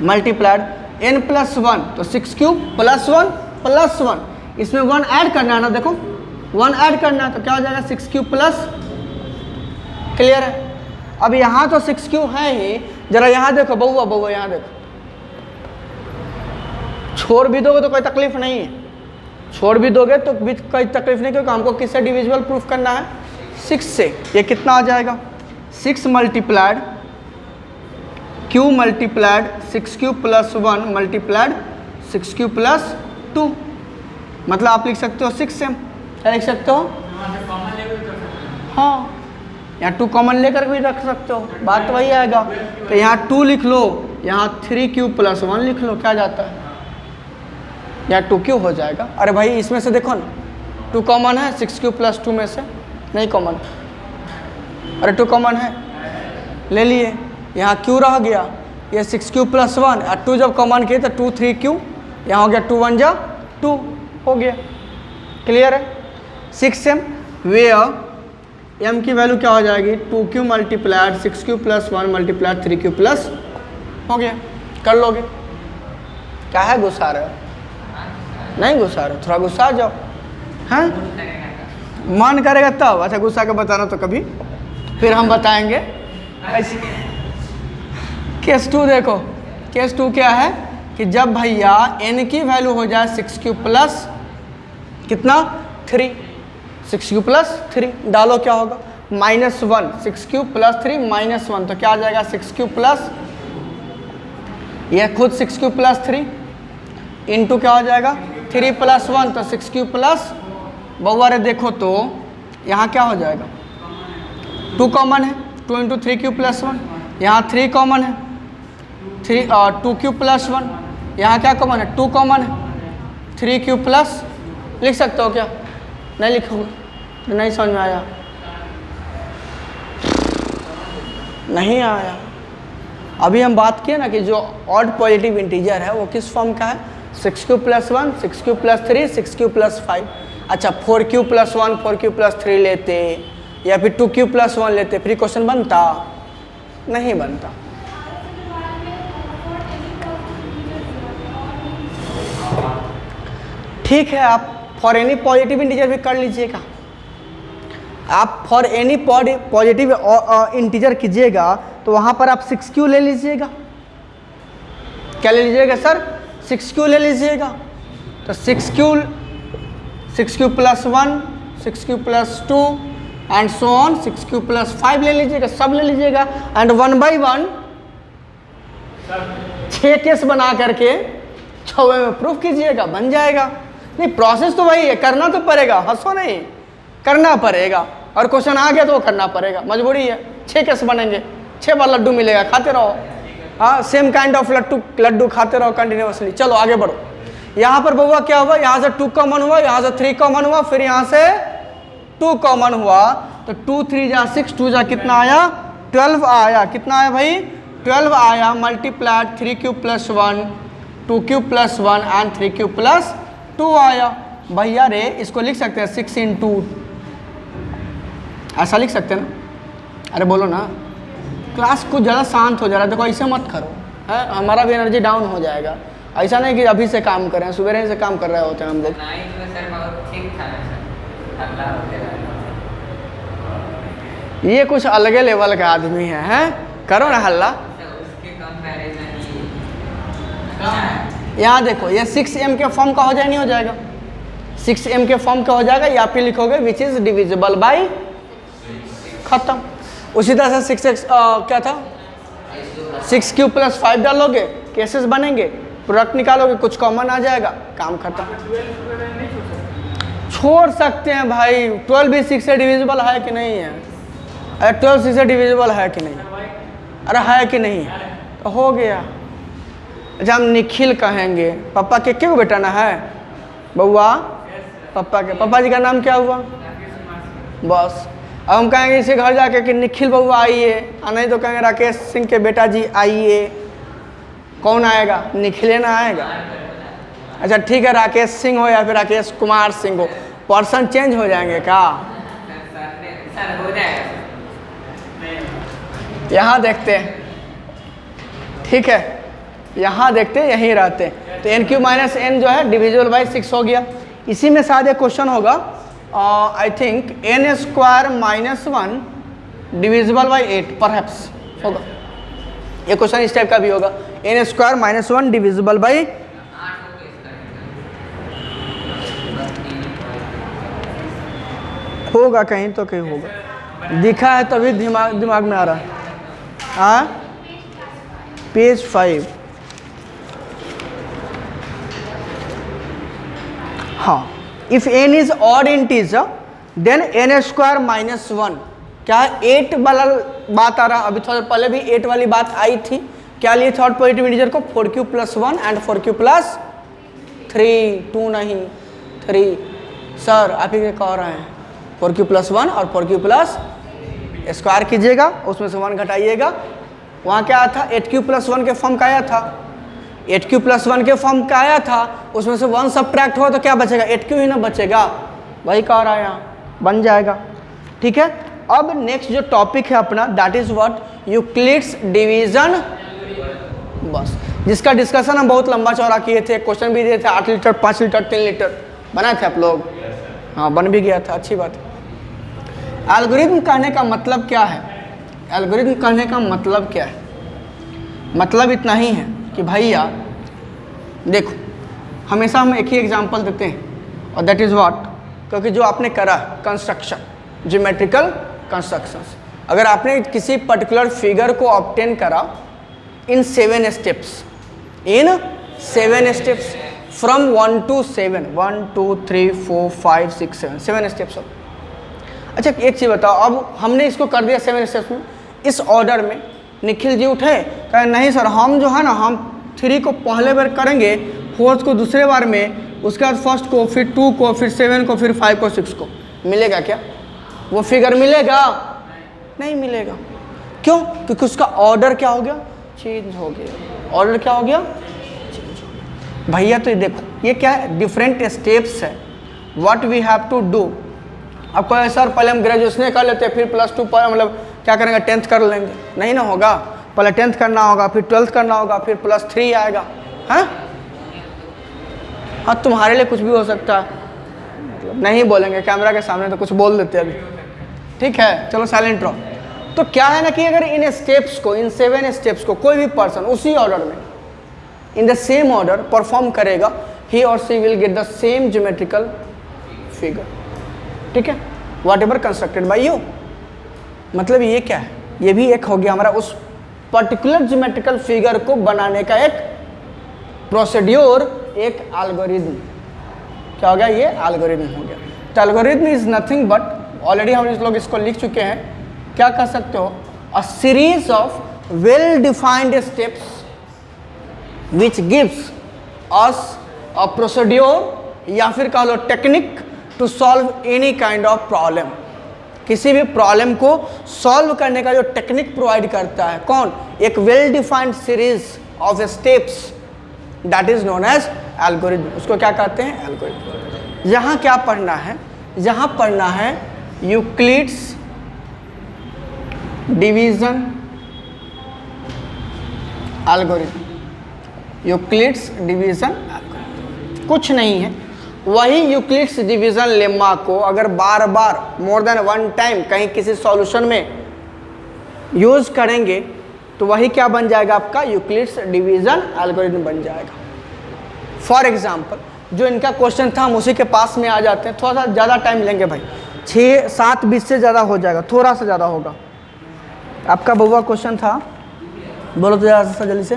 multiplied n plus 1 तो 6q प्लस 1 प्लस 1, इसमें 1 ऐड करना है ना, देखो 1 ऐड करना है तो क्या हो जाएगा 6q प्लस, क्लियर है। अब यहाँ तो 6q है ही, जरा यहाँ देखो बउआ, बउआ यहाँ देखो, छोड़ भी दोगे तो कोई तकलीफ नहीं है, छोड़ भी दोगे तो भी कोई तकलीफ नहीं, क्योंकि हमको किससे डिविजिबल प्रूफ करना है 6 से। ये कितना आ जाएगा 6 multiplied q multiplied 6q plus 1 multiplied 6q plus 2, मतलब आप लिख सकते हो 6 से, क्या लिख सकते हो? हाँ यहाँ 2 कॉमन लेकर भी रख सकते हो, बात वही आएगा। तो यहाँ 2 लिख लो, यहाँ 3q प्लस 1 लिख लो, क्या जाता है यहाँ 2q हो जाएगा। अरे भाई इसमें से देखो ना 2 कॉमन है 6q प्लस 2 में से, नहीं कॉमन, अरे 2 कॉमन है ले लिए, यहाँ q रह गया, ये 6q प्लस 1 और 2 जब कॉमन किए तो 2 3q, यहाँ हो गया 2 1 जा 2 हो गया, क्लियर है। 6m वेयर m की वैल्यू क्या हो जाएगी 2q multiplied 6q plus 1 multiplied 3q plus, हो गया, कर लोगे। क्या है गुस्सा रहे हो? नहीं गुस्सा रहे हो, थोड़ा गुस्सा आ जाओ, हैं मन करेगा तब। अच्छा गुस्सा का बताना तो कभी फिर हम बताएंगे। ऐसे केस 2 देखो, केस 2 क्या है कि जब भैया n की वैल्यू हो जाए 6q प्लस कितना 3, 6q प्लस 3 डालो, क्या होगा -1, 6q प्लस 3 -1 तो क्या आ जाएगा 6q प्लस, यह खुद 6q प्लस 3 इंटू क्या हो जाएगा 3 प्लस 1 तो 6q प्लस, बउआ रे देखो तो यहाँ क्या हो जाएगा 2 कॉमन है, 2 इंटू 3q प्लस 1, यहाँ 3 कॉमन है 2q प्लस 1, यहाँ क्या कॉमन है 2 कॉमन है 3q प्लस, लिख सकते हो क्या? नहीं लिखोगे, नहीं समझ में आया, नहीं आया। अभी हम बात किए ना कि जो ऑड पॉजिटिव इंटीजर है वो किस फॉर्म का है 6q plus 1 6q plus 3 6q plus 5। अच्छा 4q प्लस 1 4q प्लस 3 लेते या फिर 2q प्लस 1 लेते, फिर क्वेश्चन बनता नहीं बनता। ठीक है, आप फॉर एनी पॉजिटिव इंटीजर भी कर लीजिएगा। आप फॉर एनी पॉजिटिव इंटीजर कीजिएगा तो वहाँ पर आप 6q ले लीजिएगा। क्या ले लीजिएगा सर? 6q ले लीजिएगा। तो 6q plus 1, 6q plus 2 and so on, 6q plus 5 ले लीजिएगा, सब ले लीजिएगा एंड 1 बाई 1 6 केस बना करके 6वें में प्रूफ कीजिएगा, बन जाएगा। नहीं, प्रोसेस तो वही है, करना तो पड़ेगा, हंसो नहीं, करना पड़ेगा। और क्वेश्चन आ गया तो वो करना पड़ेगा, मजबूरी है। 6 केस बनेंगे, 6 बार लड्डू मिलेगा, खाते रहो। हाँ, सेम काइंड ऑफ लड्डू खाते रहो कंटिन्यूसली। चलो आगे बढ़ो। यहाँ पर बउआ क्या हुआ? यहाँ से 2 कॉमन हुआ, यहाँ से 3 कॉमन हुआ, फिर यहाँ से 2 कॉमन हुआ। तो 2 3 जा 6, 2 जा कितना आया? 12 आया। कितना आया भाई? 12 आया। Multiplied 3q plus 1, 2q plus 1 and 3q plus 2 आया। भैया रे, इसको लिख सकते हैं 6 × 2, ऐसा लिख सकते हैं ना? अरे बोलो ना, क्लास कुछ ज़्यादा शांत हो जा रहा है। देखो ऐसे मत करो, है हमारा भी एनर्जी डाउन हो जाएगा। ऐसा नहीं कि अभी से काम करें, सुबह से काम कर रहे होते हैं हम लोग। ये कुछ अलगे लेवल का आदमी है, हैं? करो ना हल्ला। यहाँ देखो, ये 6m के फॉर्म का हो जाए, नहीं हो जाएगा? 6m के फॉर्म का हो जाएगा, या फिर लिखोगे विच इज डिविजिबल बाई, खत्म। उसी तरह से 6x क्या था? 6q प्लस 5 डालोगे, केसेस बनेंगे, प्रोडक्ट निकालोगे, कुछ कॉमन आ जाएगा, काम खत्म। छोड़ सकते हैं भाई। 12 भी 6 से डिविजिबल है कि नहीं है? अरे 12 6 से डिविजिबल है कि नहीं? अरे है कि नहीं? तो हो गया। अच्छा, हम निखिल कहेंगे। पापा के क्यों बेटा ना है बउआ? पापा के, पापा जी का नाम क्या हुआ? बस। अब हम कहेंगे इसे घर जाके कि निखिल बउआ आइए, और नहीं तो कहेंगे राकेश सिंह के बेटा जी आइए। कौन आएगा? निखिले ना आएगा। अच्छा ठीक है, राकेश सिंह हो या फिर राकेश कुमार सिंह हो, पर्सन चेंज हो जाएंगे क्या? यहाँ देखते हैं, ठीक है, यहाँ देखते हैं, यहीं रहते हैं। तो n³ माइनस n जो है डिविजिबल बाई 6 हो गया। इसी में शायद एक क्वेश्चन होगा, I think n² minus 1 divisible by 8 perhaps होगा। ये क्वेश्चन इस टाइप का भी होगा, n² माइनस 1 डिविजिबल बाई, होगा कहीं तो कहीं होगा, दिखा है तभी दिमाग में आ रहा है। हाँ, पेज 5। हाँ, if n is odd integer then n² minus 1। क्या 8 वाला बात आ रहा? अभी थोड़ा पहले भी 8 वाली बात आई थी। क्या लिए थर्ड पॉजिटिव इंटीजर को? 4q plus 1 and 4q plus 3, 2 नहीं 3। सर आप ही कह रहे हैं 4q प्लस 1 और 4q प्लस स्क्वायर कीजिएगा, उसमें से 1 घटाइएगा। वहाँ क्या आया था? 8q प्लस 1 के फॉर्म का आया था। 8q प्लस 1 के फॉर्म का आया था, उसमें से 1 सब्ट्रैक्ट हुआ तो क्या बचेगा? 8q ही ना बचेगा। वही कह रहा है यहाँ, बन जाएगा। ठीक है, अब नेक्स्ट जो टॉपिक है अपना, that is what? Euclid's division. बस, जिसका डिस्कशन हम बहुत लंबा चौड़ा किए थे, क्वेश्चन भी दिए थे, 8 लीटर 5 लीटर 3 लीटर बनाए थे आप लोग। हाँ, बन भी गया था, अच्छी बात है। एल्गोरिथम कहने का मतलब क्या है? एल्गोरिथम कहने का मतलब क्या है? मतलब इतना ही है कि भैया देखो, हमेशा हम एक ही एग्जांपल देते हैं, और दैट इज़ व्हाट? क्योंकि जो आपने करा कंस्ट्रक्शन, ज्योमेट्रिकल कंस्ट्रक्शंस, अगर आपने किसी पर्टिकुलर फिगर को ऑब्टेन करा इन 7 steps, in 7 steps from 1 to 7, 1 2 3 4 5 6 7 steps. अच्छा एक चीज़ बताओ, अब हमने इसको कर दिया 7 स्टेप्स में, इस ऑर्डर में। निखिल जी उठे, कहे नहीं सर, हम जो है ना, हम 3 को पहले बार करेंगे, 4th को दूसरे बार में, उसके बाद 1st को, फिर 2 को, फिर 7 को, फिर 5 को, 6 को। मिलेगा क्या वो फिगर? मिलेगा? नहीं मिलेगा। क्यों? क्योंकि उसका ऑर्डर क्या हो गया? चेंज हो गया। ऑर्डर क्या हो गया? चेंज हो गया। भैया तो ये देखो, ये क्या है? डिफरेंट स्टेप्स है। What we have to do. अब कोई सर पहले हम ग्रेजुएशन कर लेते हैं, फिर +2 पर मतलब क्या करेंगे? 10th कर लेंगे? नहीं ना होगा, पहले 10th करना होगा, फिर 12th करना होगा, फिर +3 आएगा। हाँ, हाँ तुम्हारे लिए कुछ भी हो सकता है, मतलब नहीं बोलेंगे कैमरा के सामने तो कुछ बोल देते हैं अभी, ठीक है चलो साइलेंट रहो। तो क्या है ना कि अगर इन स्टेप्स को, इन 7 स्टेप्स को कोई भी पर्सन उसी ऑर्डर में in the same order perform करेगा, ही और she will get the same geometrical figure, ठीक है, whatever constructed by you. मतलब ये क्या है, ये भी एक हो गया हमारा उस पर्टिकुलर ज्योमेट्रिकल फिगर को बनाने का एक प्रोसीड्योर, एक एल्गोरिथम। क्या हो गया, ये एल्गोरिथम हो गया। तो algorithm is nothing but, already हम लोग इसको लिख चुके हैं, क्या कह सकते हो, a series of well defined steps which gives us a procedure या फिर कह लो technique to solve any kind of problem. किसी भी प्रॉब्लम को सॉल्व करने का जो टेक्निक प्रोवाइड करता है कौन, एक well defined series of steps, that is known as algorithm. उसको क्या कहते हैं, एल्गोरिथम। यहाँ क्या पढ़ना है, यहाँ पढ़ना है Euclid's division algorithm. Euclid's division algorithm कुछ नहीं है, वही यूक्लिड्स डिवीजन लेम्मा को अगर बार बार मोर देन वन टाइम कहीं किसी सॉल्यूशन में यूज करेंगे तो वही क्या बन जाएगा, आपका यूक्लिड्स डिवीजन एल्गोरिथम बन जाएगा। फॉर एग्जांपल जो इनका क्वेश्चन था हम उसी के पास में आ जाते हैं, थोड़ा सा ज़्यादा टाइम लेंगे भाई, 6-7-20 से ज़्यादा हो जाएगा, थोड़ा सा ज़्यादा होगा। आपका बउआ क्वेश्चन था, बोलो तो ज़्यादा सा जल्दी से।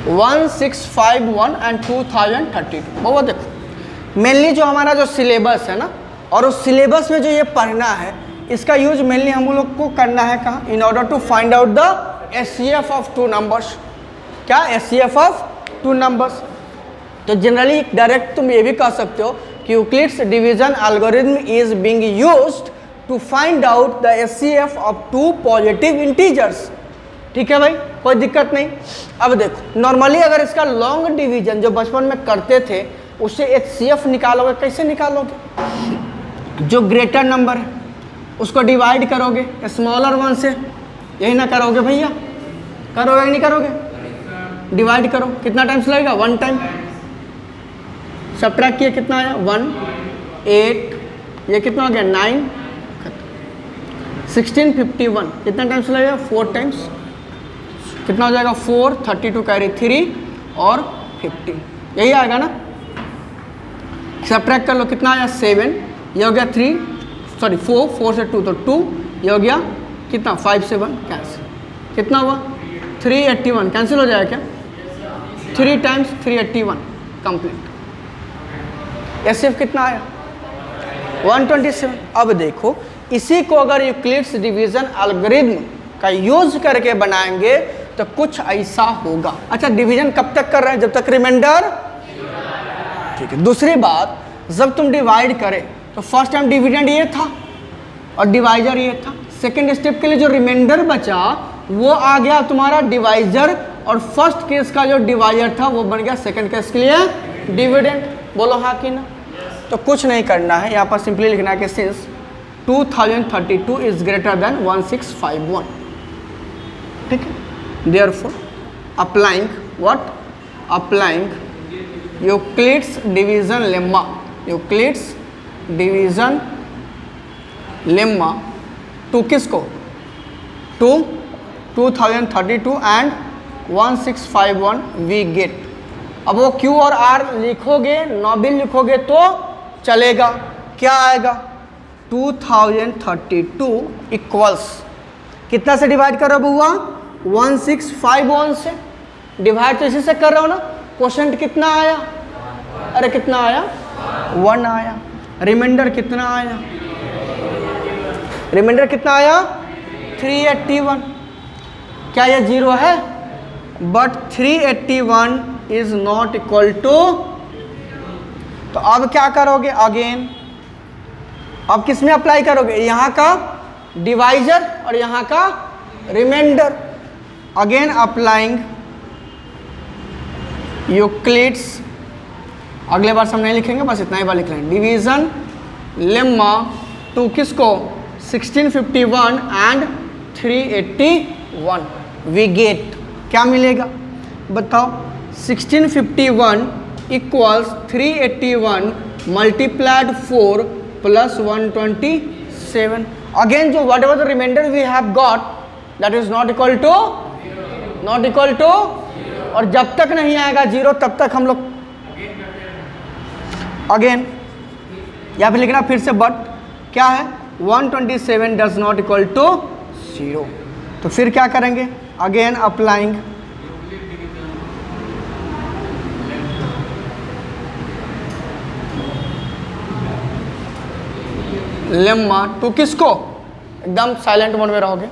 One 1651 and 2032। बहुत देखो मेनली जो हमारा जो सिलेबस है ना, और उस सिलेबस में जो ये पढ़ना है इसका यूज मेनली हम लोग को करना है कहाँ, in order to find out the HCF of 2 numbers. क्या, एचसीएफ ऑफ 2 नंबर्स। तो जनरली डायरेक्ट तुम ये भी कह सकते हो कि Euclid's division algorithm is being used to find out the HCF of 2 positive integers. ठीक है भाई, कोई दिक्कत नहीं। अब देखो नॉर्मली अगर इसका लॉन्ग डिवीजन जो बचपन में करते थे उससे एचसीएफ निकालोगे, कैसे निकालोगे, जो ग्रेटर नंबर है उसको डिवाइड करोगे स्मॉलर वन से, यही ना करोगे भैया, करोगे कि नहीं करोगे, डिवाइड करो, कितना टाइम्स लगेगा, 1 टाइम। सब्ट्रैक्ट किया कितना आया, 1 8, ये कितना हो गया 9, 1651 कितना टाइम्स लगेगा, 4 टाइम्स, कितना हो जाएगा 4, 32 कैरी 3 और 50, यही आएगा ना। सब्ट्रैक्ट कर लो कितना आया 7, ये हो गया 4 से 2 तो 2, ये हो गया कितना 5 से 1 कैंसिल, कितना हुआ 381 कैंसिल हो जाएगा क्या, 3 टाइम्स 381 कंप्लीट। एचसीएफ कितना आया 127। अब देखो इसी को अगर यूक्लिड्स डिवीजन एल्गोरिथम का यूज करके बनाएंगे तो कुछ ऐसा होगा। अच्छा डिवीजन कब तक कर रहे हैं, जब तक रिमाइंडर, ठीक है। दूसरी बात, जब तुम डिवाइड करें तो फर्स्ट टाइम डिविडेंड ये था और डिवाइजर ये था, सेकेंड स्टेप के लिए जो रिमाइंडर बचा वो आ गया तुम्हारा डिवाइजर, और फर्स्ट केस का जो डिवाइजर था वो बन गया सेकेंड केस के लिए डिविडेंड। बोलो हाँ कि ना। तो कुछ नहीं करना है, यहाँ पर सिंपली लिखना है कि सिंस 2032 इज ग्रेटर देन 1651, ठीक है। Therefore, applying what? Applying Euclid's division lemma. Euclid's division lemma to किसको? To 2032 and 1651 we get. अब वो Q और R लिखोगे, नॉबिल लिखोगे तो चलेगा। क्या आएगा 2032 इक्वल्स कितना से डिवाइड कर रहा बुआ, 1651 से डिवाइड तो इसी से कर रहा हूँ ना। क्वोशंट कितना आया, अरे कितना आया 1 आया। रिमाइंडर कितना आया, रिमाइंडर कितना आया 381। क्या ये 0 है, but 381 is not equal to, तो अब क्या करोगे अगेन, अब किस में अप्लाई करोगे, यहाँ का डिवाइजर और यहाँ का रिमाइंडर। अगेन अप्लाइंग यूक्लिड्स, अगले बार हम नहीं लिखेंगे, बस इतना ही बार लिख लेंगे, डिवीजन लेम्मा टू किसको 1651 एंड 381 वी गेट क्या मिलेगा बताओ 1651 इक्वल्स 381 मल्टीप्लाइड 4 प्लस 127 अगेन जो whatever the remainder we have got that is not equal to और जब तक नहीं आएगा जीरो तब तक हम लोग अगेन या फिर लिखना फिर से बट क्या है 127 डज नॉट इक्वल टू 0 तो फिर क्या करेंगे अगेन अप्लाइंग लेम्मा टू किसको एकदम साइलेंट मोड में रहोगे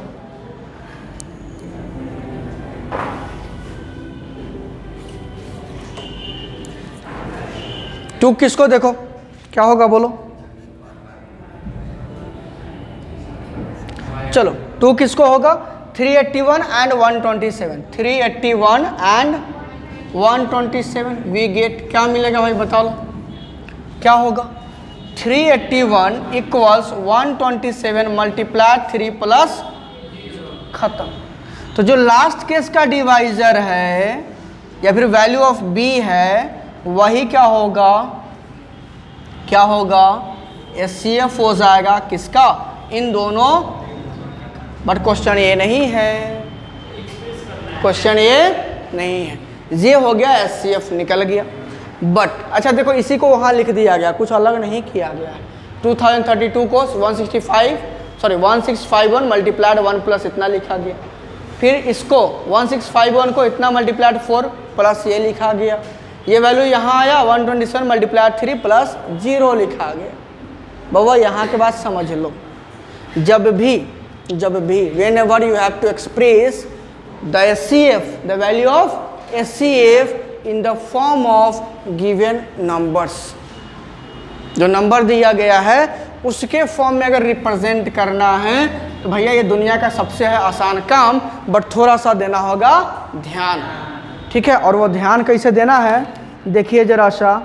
टू किसको देखो क्या होगा बोलो चलो टू किसको होगा 381 एंड 127 381 एंड 127 वी गेट क्या मिलेगा भाई बता लो क्या होगा 381 इक्वल्स 127 मल्टीप्लाई 3 प्लस खत्म तो जो लास्ट केस का डिवाइजर है या फिर वैल्यू ऑफ बी है वही क्या होगा एचसीएफ हो जाएगा किसका इन दोनों बट क्वेश्चन ये नहीं है ये हो गया एचसीएफ निकल गया बट अच्छा देखो इसी को वहाँ लिख दिया गया कुछ अलग नहीं किया गया 2032 को 1651 मल्टीप्लाइड 1 प्लस इतना लिखा गया फिर इसको 1651 को इतना मल्टीप्लाइड 4 प्लस ये लिखा गया ये वैल्यू यहाँ आया 127 मल्टीप्लाइड 3 प्लस 0 लिखा गया बाबा यहाँ के बाद समझ लो जब भी whenever you have to express the HCF the value of HCF in the form of given numbers जो नंबर दिया गया है उसके फॉर्म में अगर रिप्रेजेंट करना है तो भैया ये दुनिया का सबसे है आसान काम बट थोड़ा सा देना होगा ध्यान ठीक है और वो ध्यान कैसे देना है देखिए जरा सा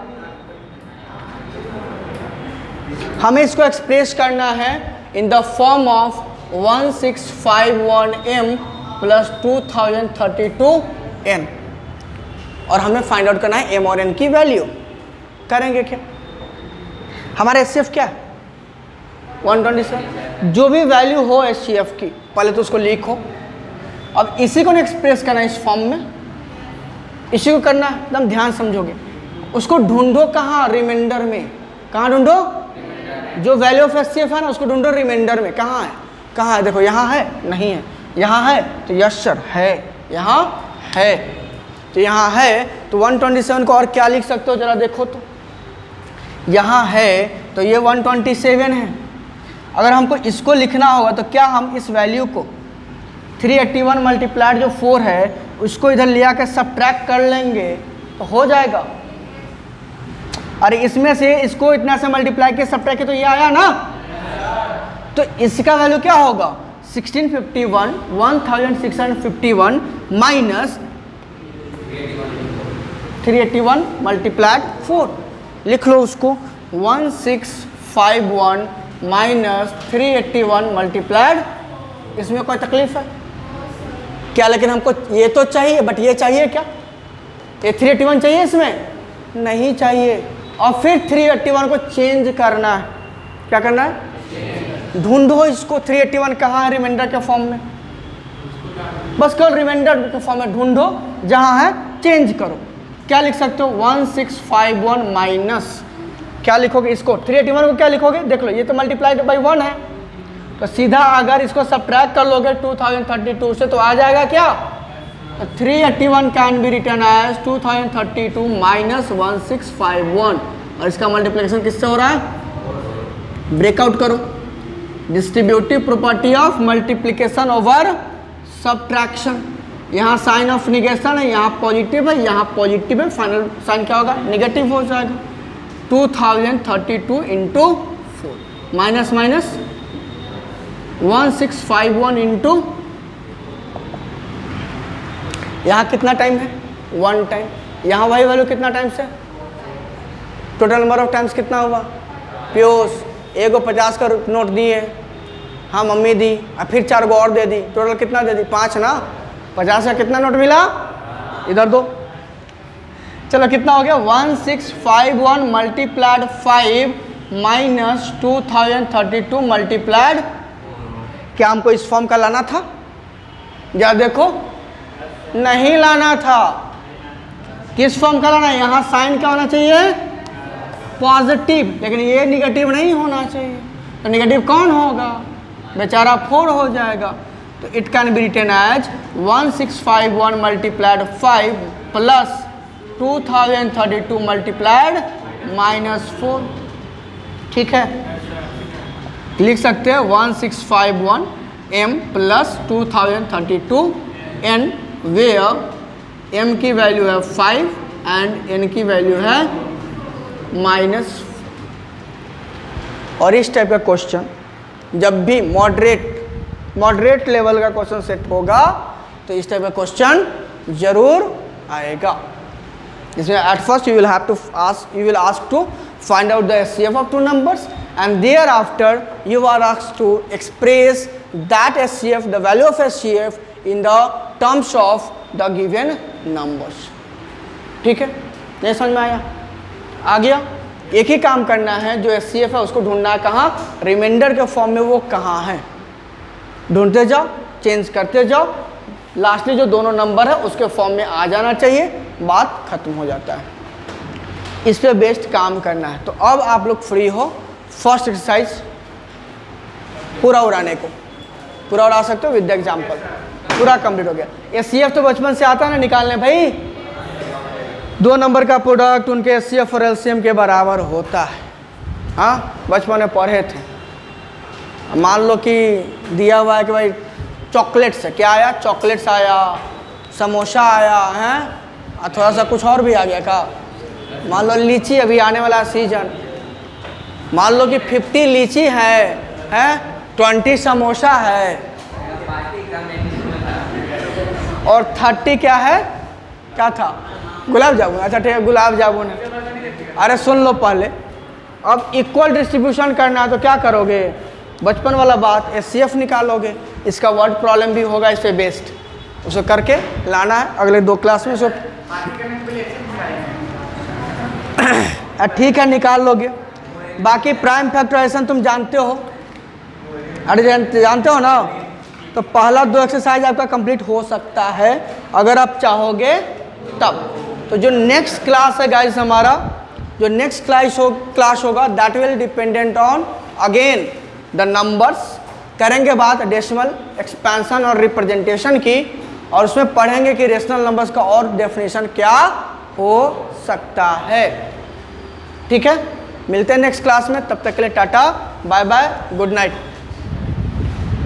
हमें इसको एक्सप्रेस करना है इन the form of 1651m plus 2032n और हमें फाइंड आउट करना है m और n की वैल्यू करेंगे क्या हमारा एचसीएफ क्या है 127 जो भी वैल्यू हो एचसीएफ की पहले तो उसको लिखो अब इसी को एक्सप्रेस करना है इस फॉर्म में इसी को करना एकदम ध्यान समझोगे उसको ढूंढो कहाँ रिमाइंडर में कहाँ ढूंढो जो वैल्यू ऑफ एचसीएफ है ना उसको ढूंढो रिमाइंडर में कहाँ है देखो यहाँ है नहीं है यहाँ है तो यस सर है यहाँ है तो यहाँ है तो 127 को और क्या लिख सकते हो जरा देखो तो यहाँ है तो ये 127 है अगर हमको इसको लिखना होगा तो क्या हम इस वैल्यू को 381 मल्टीप्लाइड जो 4 है उसको इधर ले आकर सब्ट्रैक्ट कर लेंगे तो हो जाएगा अरे इसमें से इसको इतना से मल्टीप्लाई के सब्ट्रैक्ट के तो ये आया ना तो इसका वैल्यू क्या होगा 1651 माइनस 381 मल्टीप्लाइड 4 लिख लो उसको 1651 माइनस 381 मल्टीप्लाइड इसमें कोई तकलीफ है क्या लेकिन हमको ये तो चाहिए बट ये चाहिए क्या ये 381 चाहिए इसमें नहीं चाहिए और फिर 381 को चेंज करना है क्या करना है ढूंढो इसको 381 कहाँ है रिमाइंडर के फॉर्म में बस कल रिमाइंडर के फॉर्म में ढूंढो जहाँ है चेंज करो क्या लिख सकते हो 1651 माइनस क्या लिखोगे इसको 381 को क्या लिखोगे देख लो ये तो मल्टीप्लाइड बाई 1 है तो सीधा अगर इसको सब्ट्रैक्ट कर लोगे 2032 से तो आ जाएगा क्या 381 can be return as 2032 minus 1651 और इसका मल्टीप्लिकेशन किससे हो रहा है ब्रेकआउट करो distributive property of multiplication over subtraction यहाँ साइन ऑफ निगेशन है यहाँ पॉजिटिव है यहाँ पॉजिटिव है फाइनल साइन क्या होगा निगेटिव हो जाएगा 2032 इंटू 4 माइनस माइनस 1651 इंटू यहाँ कितना टाइम है 1 टाइम यहाँ वही वैल्यू कितना टाइम से टोटल नंबर ऑफ टाइम्स कितना हुआ प्योस एक को 50 का नोट दिए हाँ मम्मी दी, और फिर 4 गो और दे दी, टोटल कितना दे दी? 5 ना। 50 का कितना नोट मिला? इधर दो। चलो कितना हो गया? 1651 मल्टीप्लाइड 5 माइनस 2032 मल्टीप्लाइड। क्या हमको इस फॉर्म का लाना था? या देखो नहीं लाना था। किस फॉर्म का लाना है? यहाँ साइन क्या होना चाहिए? पॉजिटिव, लेकिन ये निगेटिव नहीं होना चाहिए। तो निगेटिव कौन होगा? बेचारा 4 हो जाएगा। तो it can be written as 1651 multiplied 5 plus 2032 multiplied -4। ठीक है, लिख सकते हैं 1651 m plus 2032 n, where m की वैल्यू है 5 एंड n की वैल्यू है -। और इस टाइप का क्वेश्चन जब भी मॉडरेट लेवल का क्वेश्चन सेट होगा तो इस टाइप का क्वेश्चन जरूर आएगा। इसमें at first you will ask to find out the HCF of 2 numbers, and thereafter you are asked to express that HCF, the value of HCF in the terms of the given numbers। ठीक है, नहीं समझ में आया? आ गया? एक ही काम करना है, जो HCF है उसको ढूंढना है कहाँ? रिमाइंडर के फॉर्म में वो कहाँ है, ढूंढते जाओ, चेंज करते जाओ, लास्टली जो दोनों नंबर है उसके फॉर्म में आ जाना चाहिए, बात खत्म हो जाता है। इस पे बेस्ड काम करना है। तो अब आप लोग फ्री हो फर्स्ट एक्सरसाइज पूरा उड़ाने को, पूरा उड़ा सकते हो विद द एग्जाम्पल। पूरा कंप्लीट हो गया। HCF तो बचपन से आता है ना निकालने भाई, 2 नंबर का प्रोडक्ट उनके HCF और LCM के बराबर होता है। हाँ, बचपन में पढ़े थे। मान लो कि दिया हुआ है कि भाई चॉकलेट्स है, क्या आया? चॉकलेट्स आया, समोसा आया है, और थोड़ा सा कुछ और भी आ गया का। मान लो लीची अभी आने वाला सीजन, मान लो कि 50 लीची है 20 समोसा है, और 30 क्या है? क्या था? गुलाब जामुन। अच्छा ठीक है, गुलाब जामुन है। अरे सुन लो पहले, अब इक्वल डिस्ट्रीब्यूशन करना है तो क्या करोगे? बचपन वाला बात, HCF निकालोगे। इसका वर्ड प्रॉब्लम भी होगा इस पे बेस्ड, उसको करके लाना है अगले 2 क्लास में। उसको ठीक है, निकाल लोगे। बाकी प्राइम फैक्टराइजेशन तुम जानते हो, अरे जानते हो ना। तो पहला 2 एक्सरसाइज आपका कंप्लीट हो सकता है अगर आप चाहोगे तब। तो जो नेक्स्ट क्लास है गाइस हमारा, जो नेक्स्ट क्लास होगा that will dependent on again the numbers. करेंगे बात डेसिमल, एक्सपेंशन और रिप्रेजेंटेशन की, और उसमें पढ़ेंगे कि रेशनल नंबर्स का और डेफिनेशन क्या हो सकता है। ठीक है, मिलते हैं नेक्स्ट क्लास में। तब तक के लिए टाटा, बाय बाय, गुड नाइट।